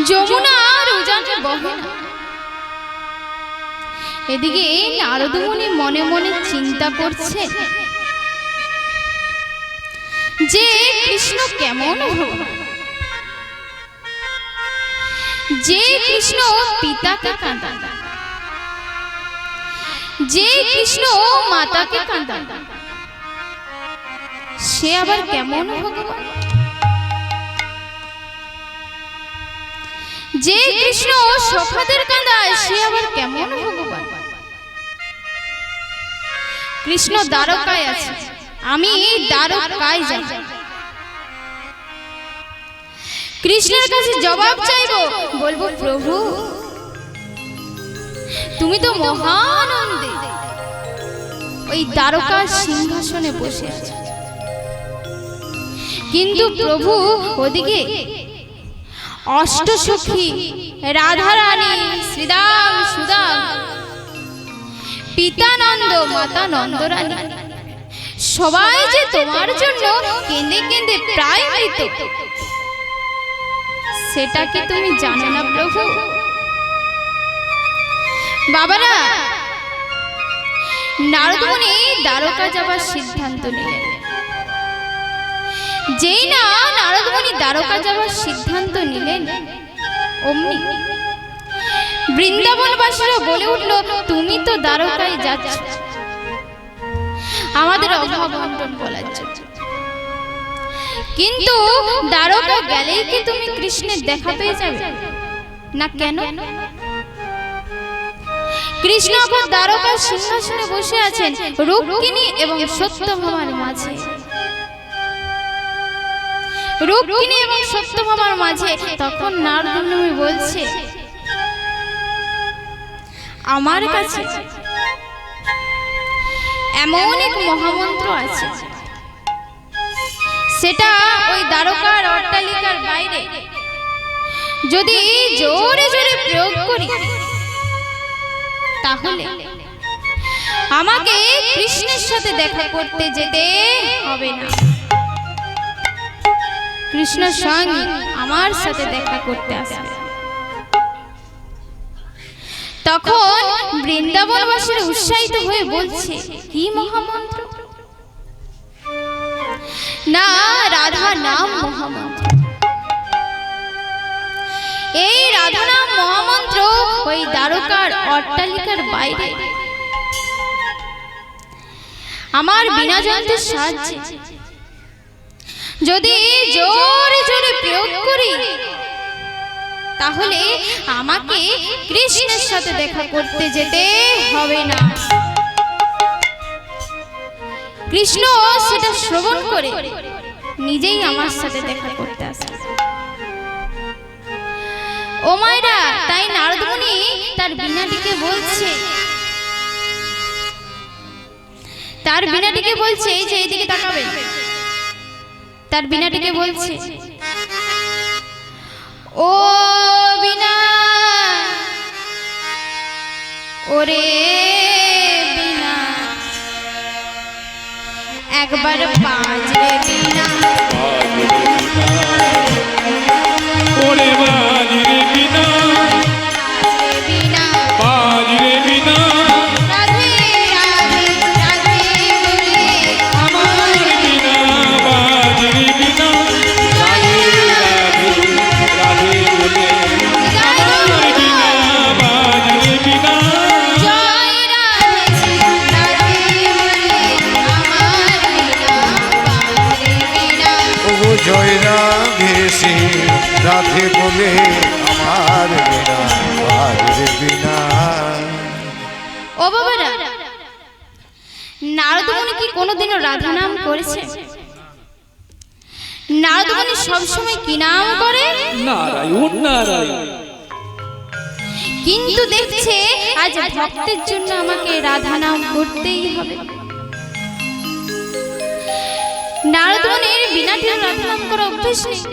যমুনা আর উজানে বহে না। এদিকে নারদমুনি মনে মনে চিন্তা করছে যে কৃষ্ণ কেমন হল, যে কৃষ্ণ পিতাকে কাঁদান, যে কৃষ্ণ মাতাকে কাঁদান, সে আবার কেমন ভগবান। যে কৃষ্ণ সখাদের কাঁদায় সে আবার কেমন ভগবান। কৃষ্ণ দ্বারকায় আছে, আমি দ্বারকায় যাই। কৃষ্ণের কাছে জবাব চাইবো, বলবো প্রভু তুমি তো মহানন্দে ওই দ্বারকার সিংহাসনে বসে আছো, কিন্তু প্রভু ওদিকে অষ্টসখী রাধারানী, শ্রীদাম, সুদাম, পিতানন্দ, মাতা নন্দরানী সবাই যে তোমার জন্য কেঁদে কেঁদে প্রায় মৃত, সেটা কি তুমি জানো না প্রভু? বাবারা, নারদমুনি দ্বারকা যাবার সিদ্ধান্ত নিলেন। যেই না নারদমুনি দ্বারকা যাবার সিদ্ধান্ত নিলেন, অমনি বৃন্দাবনবাসীরা বলে উঠল, তুমি তো দ্বারকায় যাচ্ছ আমাদের অভাব বন্টন বলার জন্য, কিন্তু দ্বারকা গেলেই কি তুমি কৃষ্ণের দেখা পেয়ে যাবে না? কেন? কৃষ্ণ এখন দ্বারকার সিংহাসনে বসে আছেন রুক্মিণী এবং সত্যভামার মাঝে। রুক্মিণী এবং সত্যভামার মাঝে তখন নারদমুনি বলছে, আমার কাছে এমন এক মহামন্ত্র আছে, সেটা ওই দ্বারকার অট্টালিকার বাইরে যদি জোরে জোরে প্রয়োগ করি তাহলে আমাকে কৃষ্ণের সাথে দেখা করতে যেতে হবে না, কৃষ্ণ স্বয়ং আমার সাথে দেখা করতে আসবে। তখন বৃন্দাবনবাসীরা উৎসাহিত হয়ে বলছে, কি মহামন্ত্র? না, রাধা নাম মহামন্ত্র। এই রাধা নাম মহামন্ত্র ওই দ্বারকার অট্টালিকার বাইরে আমার বিনা যন্ত্রের সাহায্যে যদি জোরে জোরে প্রয়োগ করি তাহলে আমাকে কৃষ্ণের সাথে দেখা করতে যেতে হবে না। কৃষ্ণ সেটা শ্রবণ করে নিজেই আমার সাথে দেখা করতে আসে। ও মায়েরা, তাই নারদ মুনি তার বীণাটিকে বলছে, যে এইদিকে তাকাবে, তার বীণাটিকে বলছে, ও বীণা, ওরে বীণা, একবার বাজরে বীণা, ওরে বাজরে বীণা, বাজরে বীণা, রাধে রাধে রাধে বলে আমার বীণা, বাজরে বীণা, রাধে রাধে রাধে বলে আমার বীণা, বাজরে বীণা, জয় রাধে শ্রী রাধে বলে আমার বীণা বাজরে বীণা। ওগো জয় রাধে শ্রী রাধে বলে আমার বিনা বাজরে বিনা। ও বাবারা, নারদ মুনি কি কোনোদিনও রাধা নাম করেছে? নারদ মুনি সবসময় কি নাম করে? নারায়ণ নারায়ণ। কিন্তু দেখছে আজ ভক্তের জন্য আমাকে রাধা নাম করতেই হবে। নারদ মুনির বিনাটি রাধা নাম করা অভ্যেস নেই।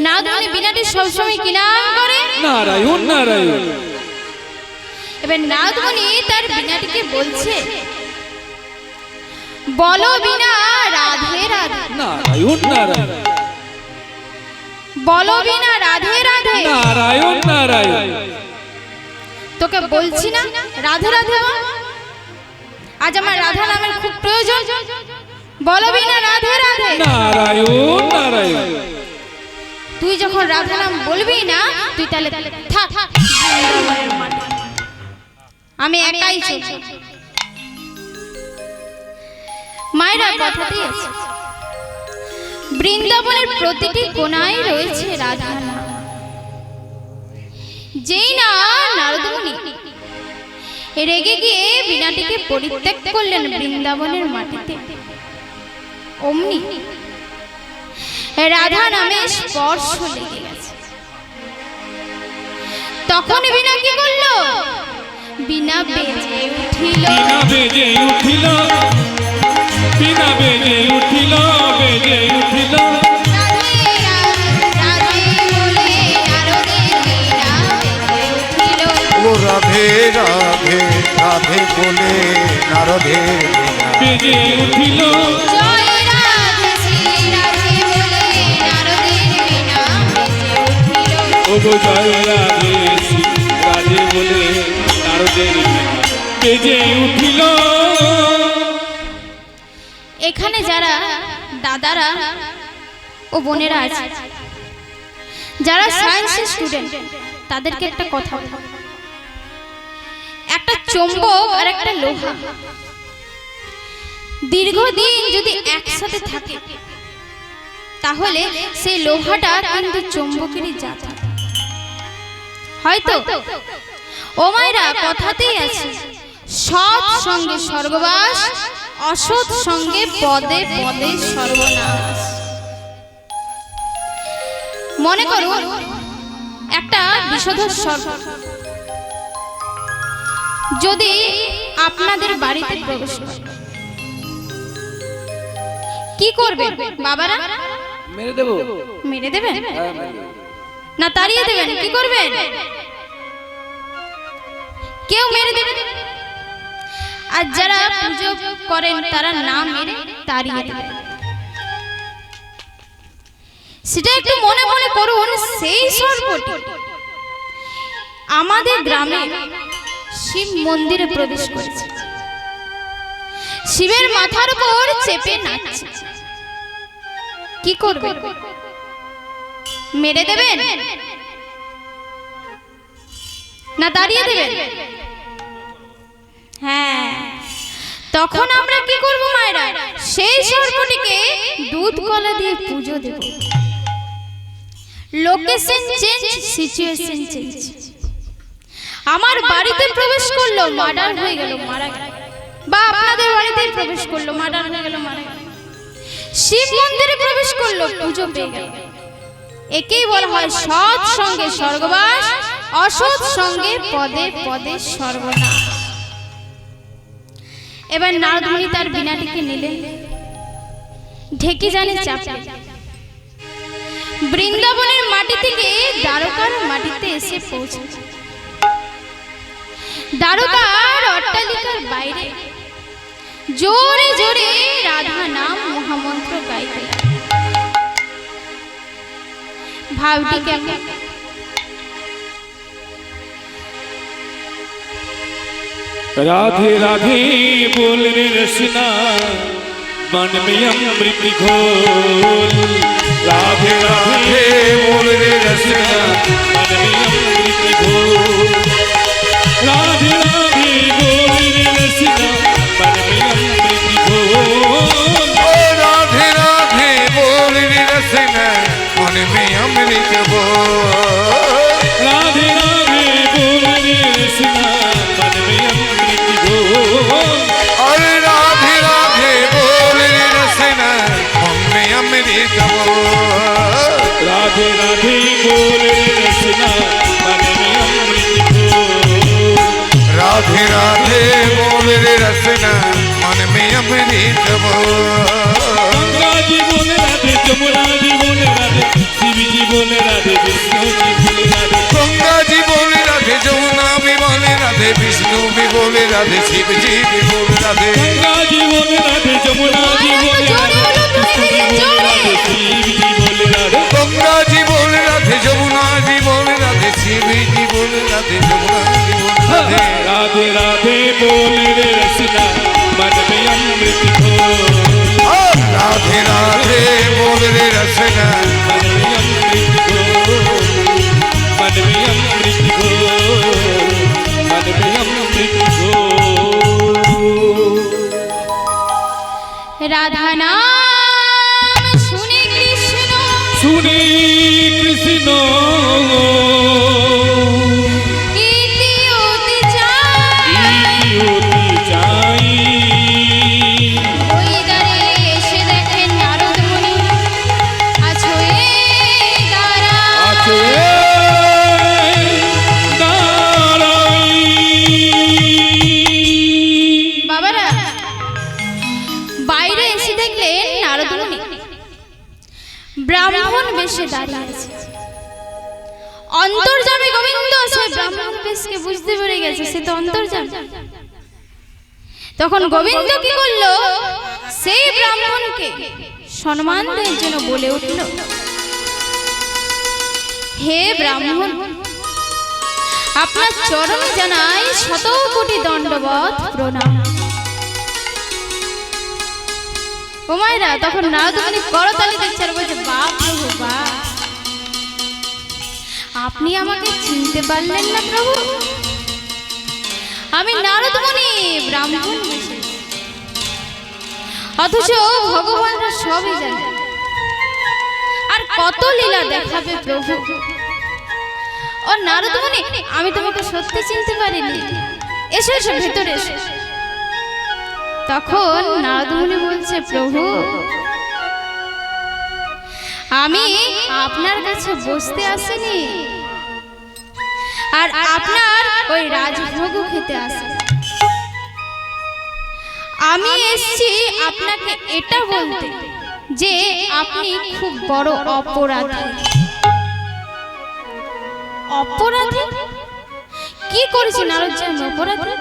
নারদ মুনি বিনাটি সবসময় কি নাম করে? নারায়ণ নারায়ণ। এবার নারদ মুনি তার বিনাটিকে বলছে, বলো বিনা রাধে রাধে, নারায়ণ নারায়ণ। বলো বিনা রাধে রাধে। নারায়ণ নারায়ণ। তোকে বলছি না রাধে রাধে বল। আজ আমার রাধা নামের খুব প্রয়োজন, বলো বিনা রাধে রাধে। নারায়ণ নারায়ণ। তুই যখন রাধা নাম বলবি না, তুই তাহলে থাক, বৃন্দাবনের মাঠে। আমি একাই চলছি। মায়েরা কথাতেই আছে, বৃন্দাবনের প্রতিটি কোণায় রয়েছে রাধা নাম। যেই না নারদ মুনি রেগে গিয়ে বীণাটিকে পরিত্যাগ করলেন বৃন্দাবনের মাটিতে, অমনি রাধা নামে স্পর্শ লেগে গেছে। তখন বীণা কি করলো? বীণা বেজে উঠিল, বিনা বেজে উঠিল, বিনা বেজে উঠিল, বেজে উঠিল। রাধে রাধে বলে নারদের বীণা বেজে উঠিল। ও রাধে রাধে রাধে বলে নারদের বিনা। বেজে উঠিল, জয় রাধে শ্রী রাধে বলে নারদের বীণা বেজে উঠিল। ওগো জয় রাধে শ্রী রাধে বলে নারদের বীণা বেজে উঠিল। এখানে যারা দাদারা ও বোনেরা আছে, যারা সায়েন্সের স্টুডেন্ট, তাদেরকে একটা কথা বলবো। একটা চুম্বক আর একটা লোহা দীর্ঘদিন যদি একসাথে থাকে, তাহলে সেই লোহাটা কিন্তু চুম্বকেরই জাত, হয়তো। ও মায়েরা, কথাতেই আছে, সৎ সঙ্গে স্বর্গবাস, অসৎ সঙ্গে পদে পদে সর্বনাশ। মনে করো একটা বিষধর সর্প যদি আপনাদের বাড়িতে প্রবেশ করে, কি করবে বাবারা? মেরে দেবো। মেরে দেবেন না তাড়িয়ে দেবেন? কি করবেন? কেউ মেরে দেবে। আর যারা পুজো করেন তারা না মেরে তাড়িয়ে দেবে। সেটা একটু মনে মনে করুন। সেই সর্পটি আমাদের গ্রামে শিব মন্দিরে প্রবেশ করেছে, শিবের মাথার উপর চেপে নাচছে। কি করবে? মেরে দেবেন না দাঁড়িয়ে দেবেন? হ্যাঁ, তখন আমরা কি করব মায়েরা? সেই সর্পটিকে দুধ কলা দিয়ে পুজো দেব। Location change, situation change. আমার বাড়িতে প্রবেশ করলো, মার্ডার হয়ে গেল, মারা গেল। বা আপনাদের বাড়িতে প্রবেশ করলো, মার্ডার হয়ে গেল, মারা গেল। শিব মন্দিরে প্রবেশ করলো, পুজো পেয়ে গেল। একেই বলা হয় সৎ সঙ্গে স্বর্গবাস, অসৎ সঙ্গে পদে পদে সর্বনাশ। এবার নারদ মুনি তার বীণাটিকে নিলেন, ঢেকি জানে চাপে বৃন্দাবনের মাটি থেকে দ্বারকার মাটিতে এসে পৌঁছে। দ্বারকার অট্টালিকার বাইরে জোরে জোরে রাধা নাম মহামন্ত্র গাইতে লাগে। ভাবটি কেমন? राधे राधे बोल रे रसना मन में अमृत घोल। राधे राधे बोल रे रसना मन में अमृत घोल। राधे राधे बोल रे रसना मन में अमृत घोल। ओ राधे राधे बोल रे रसना मन में अमृत घोल। राधे राधे बोल रे रसना मन में अमृत घोल। और राधे राधे बोल रे रसना मन में अमृत घोल। राधे राधे बोल रे रसना मन में अमृत घोल। राधे राधे बोल रे रसना मन में अमृत घोल। गंगा जी बोले राधे, जमुना जी बोले राधे, शिव जी बोले राधे, विष्णु जी बोले राधे। गंगा जी बोले राधे, जमुना भी बोले राधे, विष्णु भी बोले राधे, शिव जी भी बोले राधे। गंगा जी बोले राधे, जमुना जी बोले राधे, विष्णु जी बोले राधे, शिव जी बोले राधे। गंगा जी बोले राधे, जमुना जी बोले राधे, शिव जी बोले राधे, जमुना जी बोले राधे। राधे राधे बोल रे रसना मन में अमृत घोल। राधे राधे बोल रे रसना मन में अमृत घोल। मन में अमृत घोल। मन में अमृत घोल। রাধা নাম শুনে কৃষ্ণ सुने कृष्ण ইতি অতি চায়। অতি চাই। ওই দ্বারে এসে দেখেন নারদ মুনি আছো এই দাঁড়ায়। আছো দাঁড়াই। বাবারা বাইরে এসে দেখলেন নারদ মুনি ব্রাহ্মণ বেশে দাঁড়িয়ে আছে। অন্তর্যামী গোবিন্দ সে ব্রাহ্মণ বেশকে বুঝতে পেরে গেছে সে তো অন্তর্যামী। তখন গোবিন্দ কি করলো, সেই ব্রাহ্মণকে সম্মান দেওয়ার জন্য বলে উঠল, হে ব্রাহ্মণ, আপনার চরণে জানাই শত কোটি দণ্ডবত প্রণাম। ও মায়েরা, তখন নারদ মুনি করতালি দিচ্ছে আর বলছে, বাপ প্রভু বাপ, আপনি আমাকে চিনতে পারলেন না প্রভু? আমি নারদ মুনি ব্রাহ্মণ বেশে। অথচ ভগবানরা সবই জানে, আর কত লীলা দেখাবে প্রভু। ও নারদ মুনি, আমি তোমাকে সত্যি চিনতে পারিনি, এসো এসো ভেতরে এসো। তখন নারদ মুনি বলছে, প্রভু আমি আপনার কাছে বসতে আসিনি, আর আপনার ওই রাজভোগ খেতে আসিনি। আমি এসেছি আপনাকে এটা বলতে যে আপনি খুব বড় অপরাধী। অপরাধী? কি করেছি নারদ জি আমি অপরাধী?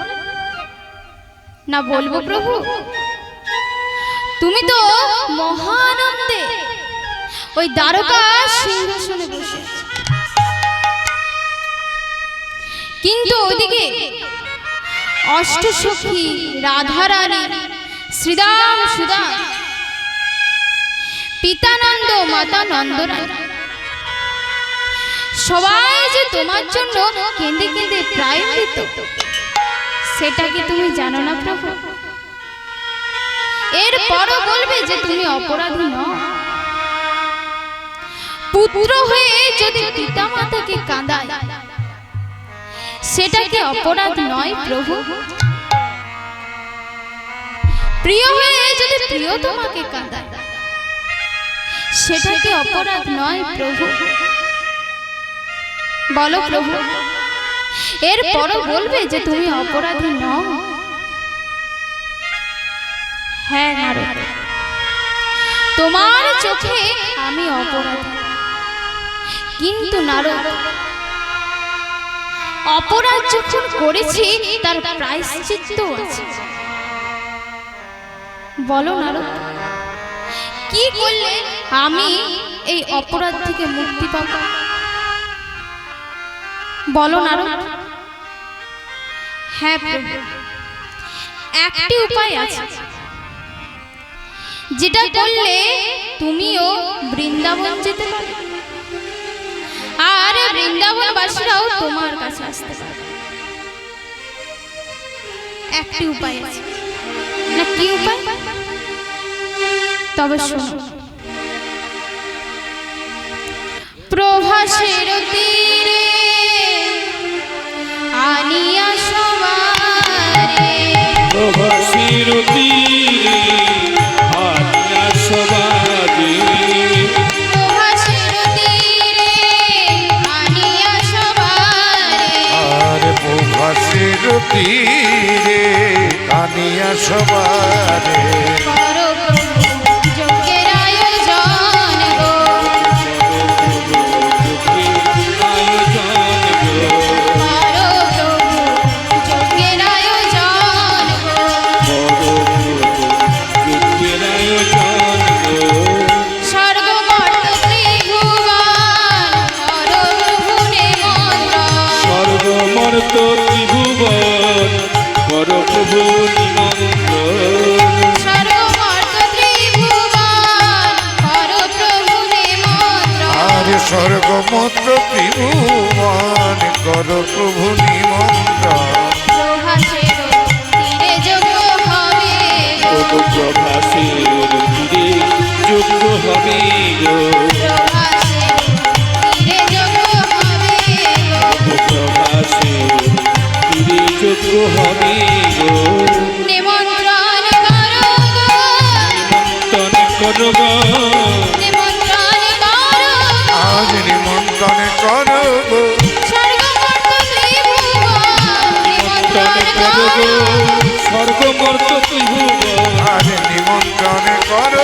না বলবো প্রভু? তুমি তো মহানন্দে ওই দ্বারকা সিংহাসনে বসে আছো, কিন্তু ওদিকে অষ্টসখী রাধারানী, শ্রীদাম সুদাম, পিতানন্দ, মাতা নন্দরানী সবাই যে তোমার জন্য কেঁদে কেঁদে প্রায় মৃত, সেটা কি তুমি জানো না প্রভু? এরপরও বলবে যে তুমি অপরাধী নও? পুত্র হয়ে যদি পিতা মাতাকে কাঁদায়, সেটা কি অপরাধ নয় প্রভু? প্রিয় হয়ে যদি প্রিয় তোমাকে কাঁদায়, সেটা কি অপরাধ নয় প্রভু? বলো প্রভু, এরপরও বলবে যে তুমি অপরাধী নও? হ্যাঁ নারদ, তোমার চোখে আমি অপরাধী, কিন্তু নারদ, অপরাধ যখন করেছি তার প্রায়শ্চিত্ত আছে। বলো নারদ, কি করলে আমি এই অপরাধ থেকে মুক্তি পাব? বলো নারদ। হ্যাঁ প্রভু, একটি উপায় আছে, যেটা করলে তুমিও বৃন্দাবন যেতে পারবে, আর বৃন্দাবনবাসীরাও তোমার কাছে আসতে পারবে। একটি উপায় আছে। না কি উপায়? তবে শোনো। প্রভাসের তীরে আনিয়া সবারে, প্রভাসের তীরে আনিয়া সবারে, প্রভাসের তীরে আনিয়া সবারে, আর প্রভাসের তীরে আনিয়া সবারে, করো প্রভু যজ্ঞের আয়োজন গো, আয়োজন গো, করো প্রভু যজ্ঞের আয়োজন গো, যজ্ঞের আয়োজন গো, স্বর্গমর্ত ত্রিভুবন করো প্রভু নিমন্ত্রণ, স্বর্গমর্ত ত্রিভুবন কর প্রভু নিমন্ত্রণ, স্বর্গমর্ত ত্রিভুবন করো প্রভু নিমন্ত্রণ, আর স্বর্গমত্র ত্রিভুবন কর প্রভু নিমন্ত্রণ, প্রভাসের তীরে যজ্ঞ হবে গো, প্রভাসের তীরে যজ্ঞ হবে গো, প্রভাসের তীরে যজ্ঞ হবে গো, প্রভাসের তীরে যজ্ঞ হবে গো, নিমন্ত্রণ করো গো, নিমন্ত্রণ করো গো, নিমন্ত্রণ করো গো, আজ নিমন্ত্রণ কর গো, স্বর্গমর্ত ত্রিভুবন নিমন্ত্রণ নিমন্ত্রণ করো করো গো, স্বর্গমর্ত ত্রিভুবন, আজ নিমন্ত্রণ কর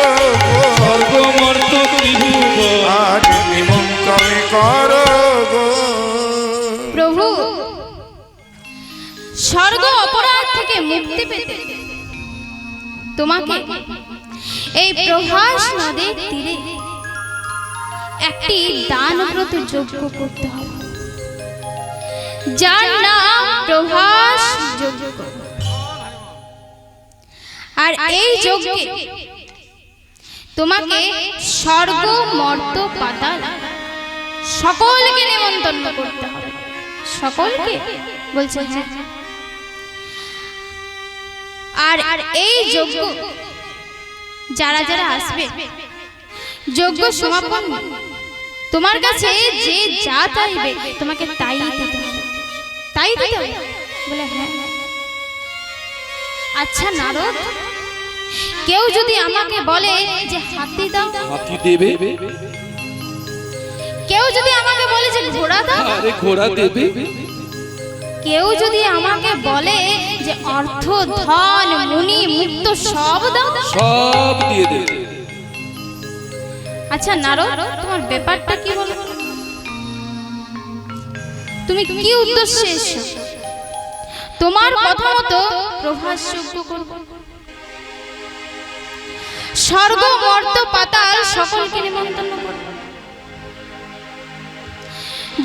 গো, স্বর্গমর্ত ত্রিভুবন, আজ নিমন্ত্রণ কর গো। প্রভু, স্বর্গ অপরাধ থেকে মুক্তি পেতে তোমাকে এই প্রভাস নদের তীরে একটি দানব্রত যজ্ঞ করতে হবে, যার নাম প্রভাস যজ্ঞ। আর এই যজ্ঞে তোমাকে স্বর্গ মর্ত পাতাল সকলকে নিমন্ত্রণ করতে হবে। সকলকে বলছে? হ্যাঁ। আর এই যজ্ঞ যারা যারা আসবে, যজ্ঞ সমাপন তোমার কাছে যে যা চাইবে তোমাকে তাই দিতে হবে। তাই দিতে হবে? বলে হ্যাঁ। আচ্ছা নারদ, কেউ যদি আমাকে বলে যে হাতি দাও, হাতি দেবে? কেউ যদি আমাকে বলে যে ঘোড়া দাও, আরে ঘোড়া দেবে? কেউ যদি আমাকে বলে যে অর্থ ধন মুনি মুক্ত সব দাও, সব দিয়ে দেবে। আচ্ছা নারদ, তোমার ব্যাপারটা কি বলো? তুমি কি উদ্দেশ্যে এসেছো? তোমার কথা মতো প্রভাস যজ্ঞ করব, স্বর্গ মর্ত পাতাল সকলকে নিমন্ত্রণ করব,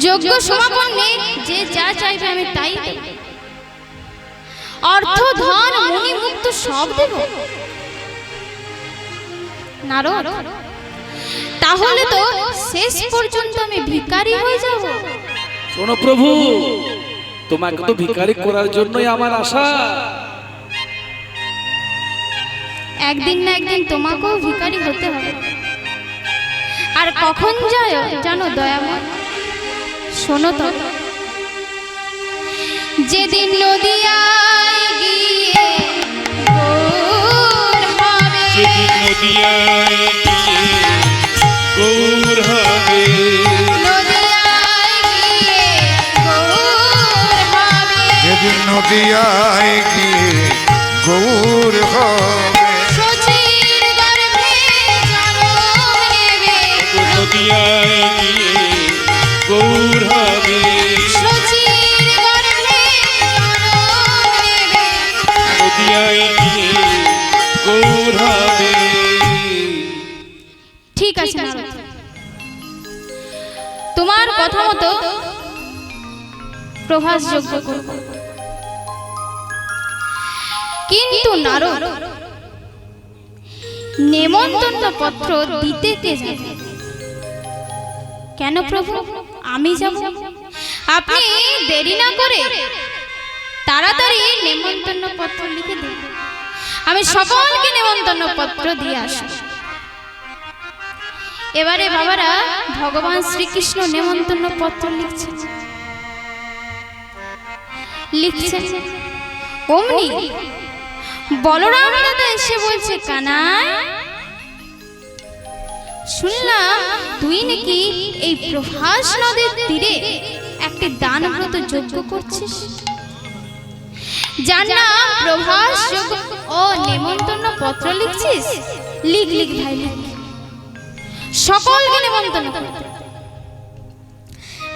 যজ্ঞ সমাপনে যে যা চাইবে আমি তাই দেব, অর্থ ধন মুনি মুক্ত সব দেব। নারদ, তাহলে তো শেষ পর্যন্ত আমি ভিখারি হয়ে যাব। শোনো প্রভু, তোমাকে তো ভিখারি করার জন্যই আমার আশা। একদিন না একদিন তোমাকেও ভিখারি হতে হবে। আর কখন যায় জানো দয়াময়? শোনো তো, যেদিন নদিয়ায় গিয়ে গৌর হবে, যেদিন নদিয়ায় গিয়ে নদিয়ায় গিয়ে গৌর হবে শচীর গর্ভে জন্ম নেবে নদিয়ায় গিয়ে গৌর হবে শচীর গর্ভে জন্ম নেবে নদিয়ায় গিয়ে গৌর হবে। ঠিক আছে নারদ, তোমার কথা মতো প্রভাস যজ্ঞ করব। কিন্তু নারদ, নেমন্তন্ন পত্র দিতে কে যাবে? কেন প্রভু, আমি যাব? আপনি দেরি না করে তাড়াতাড়ি নেমন্তন্ন পত্র লিখে দিন, আমি সকলকে নেমন্তন্ন পত্র দিয়ে আসব। এবারে বাবারা ভগবান শ্রীকৃষ্ণ নেমন্তন্ন পত্র লিখছেন। অমনি বলরাম দাদা এসে বলছে, কানাই, শুনলাম তুই নাকি এই প্রভাস নদীর তীরে একটি দানব্রত যজ্ঞ করছিস, যার নাম প্রভাস যজ্ঞ। ও নেমন্তন্ন পত্র লিখছিস? লিখ লিখ ভাই লিখ, সকলকে নেমন্তন্ন কর,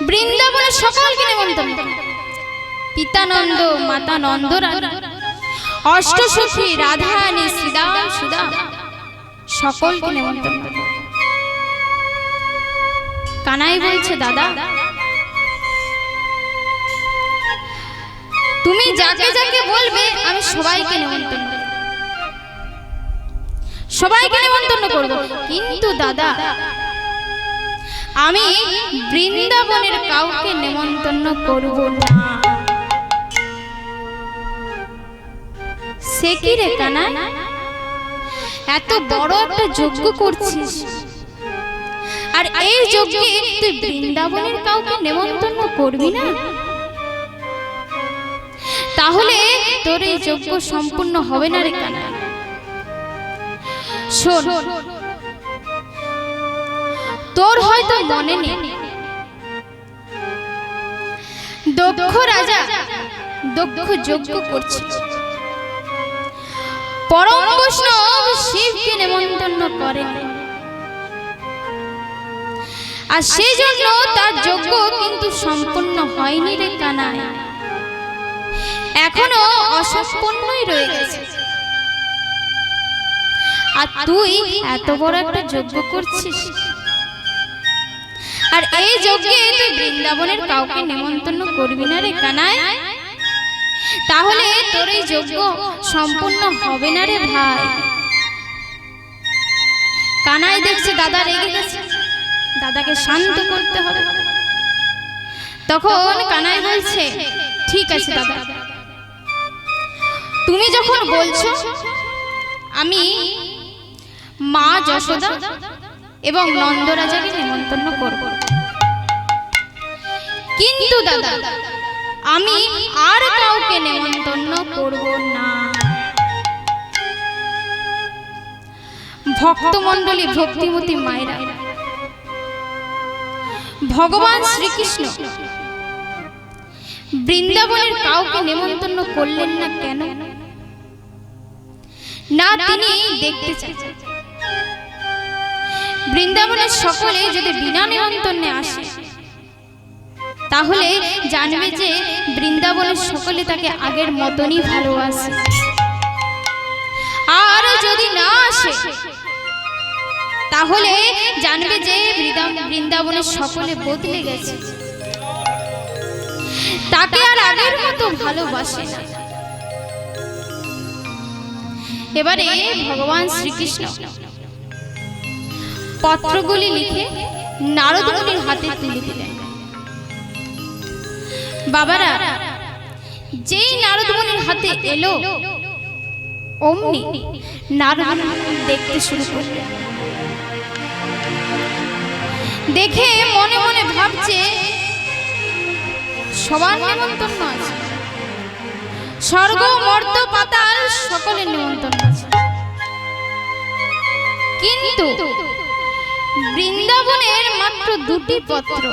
বৃন্দাবনের সকলকে নেমন্তন্ন কর। পিতানন্দ, মাতা নন্দরানী, অষ্টসখী, রাধারানী, শ্রীদাম, সুদাম, সকলকে নেমন্তন্ন কর। কানাই বলছে, দাদা তুমি যাকে যাকে বলবে আমি সবাইকে নেমন্তন্ন করব, সবাইকে নেমন্তন্ন করব। কিন্তু দাদা, আমি বৃন্দাবনের কাউকে নেমন্তন্ন করব না। সে কি রে কানা, এত বড় একটা যজ্ঞ করছিস, আর এই যজ্ঞে তুই বৃন্দাবনের কাউকে নেমন্তন্ন করবি না? তাহলে তোর এই যজ্ঞ সম্পূর্ণ হবে না রে কানা। শোন, তোর হয়তো মনে নেই, দক্ষ রাজা দক্ষ যজ্ঞ করছিল, পরম বৈষ্ণব শিবকে নেমন্তন্ন করেন, আর সেই জন্য তার যজ্ঞ কিন্তু সম্পূর্ণ হয়নি রে কানাই, এখনো অসম্পূর্ণই রয়ে গেছে। আর তুই এত বড় একটা যজ্ঞ করছিস, আর এই যজ্ঞে তুই বৃন্দাবনের কাউকে নেমন্তন্ন করবি না রে কানাই, তাহলে তোর এই যজ্ঞ সম্পূর্ণ হবে না রে ভাই। কানাই দেখছে দাদা রেগে গেছে, দাদাকে শান্ত করতে হবে। তখন কানাই বলছে, ঠিক আছে দাদা, তুমি যখন বলছো আমি মা যশোদা এবং নন্দরাজাকে নেমন্তন্ন করব, কিন্তু দাদা আমি আর কাউকে নেমন্তন্ন করব না। ভক্তমণ্ডলী, ভক্তিমতী মায়েরা, ভগবান শ্রীকৃষ্ণ বৃন্দাবনের কাউকে নেমন্তন্ন করলেন না কেন? না তিনি দেখতে চান বৃন্দাবনের সকলে যদি বিনা নিমন্ত্রণে আসে, তাহলে জানবে যে বৃন্দাবনের সকলে তাকে আগের মতনই ভালোবাসে। আর যদি না আসে, তাহলে জানবে যে বৃন্দাবনের সকলে বদলে গেছে, তাকে আর আগের মতো ভালোবাসে না। এবারে ভগবান শ্রীকৃষ্ণ পত্রগুলি লিখে নারদ মুনির হাতে তুলে দিলেন। বাবারা, যেই নারদ মুনির হাতে এলো, অমনি নারদ মুনি দেখতে শুরু করলেন। দেখে মনে মনে ভাবছে সবার নেমন্তন্ন আছে, স্বর্গ মর্ত্য পাতাল সকলের নেমন্তন্ন আছে, কিন্তু বৃন্দাবনের মাত্র দুটি পত্র,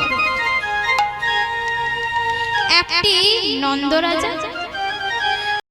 একটি নন্দরাজা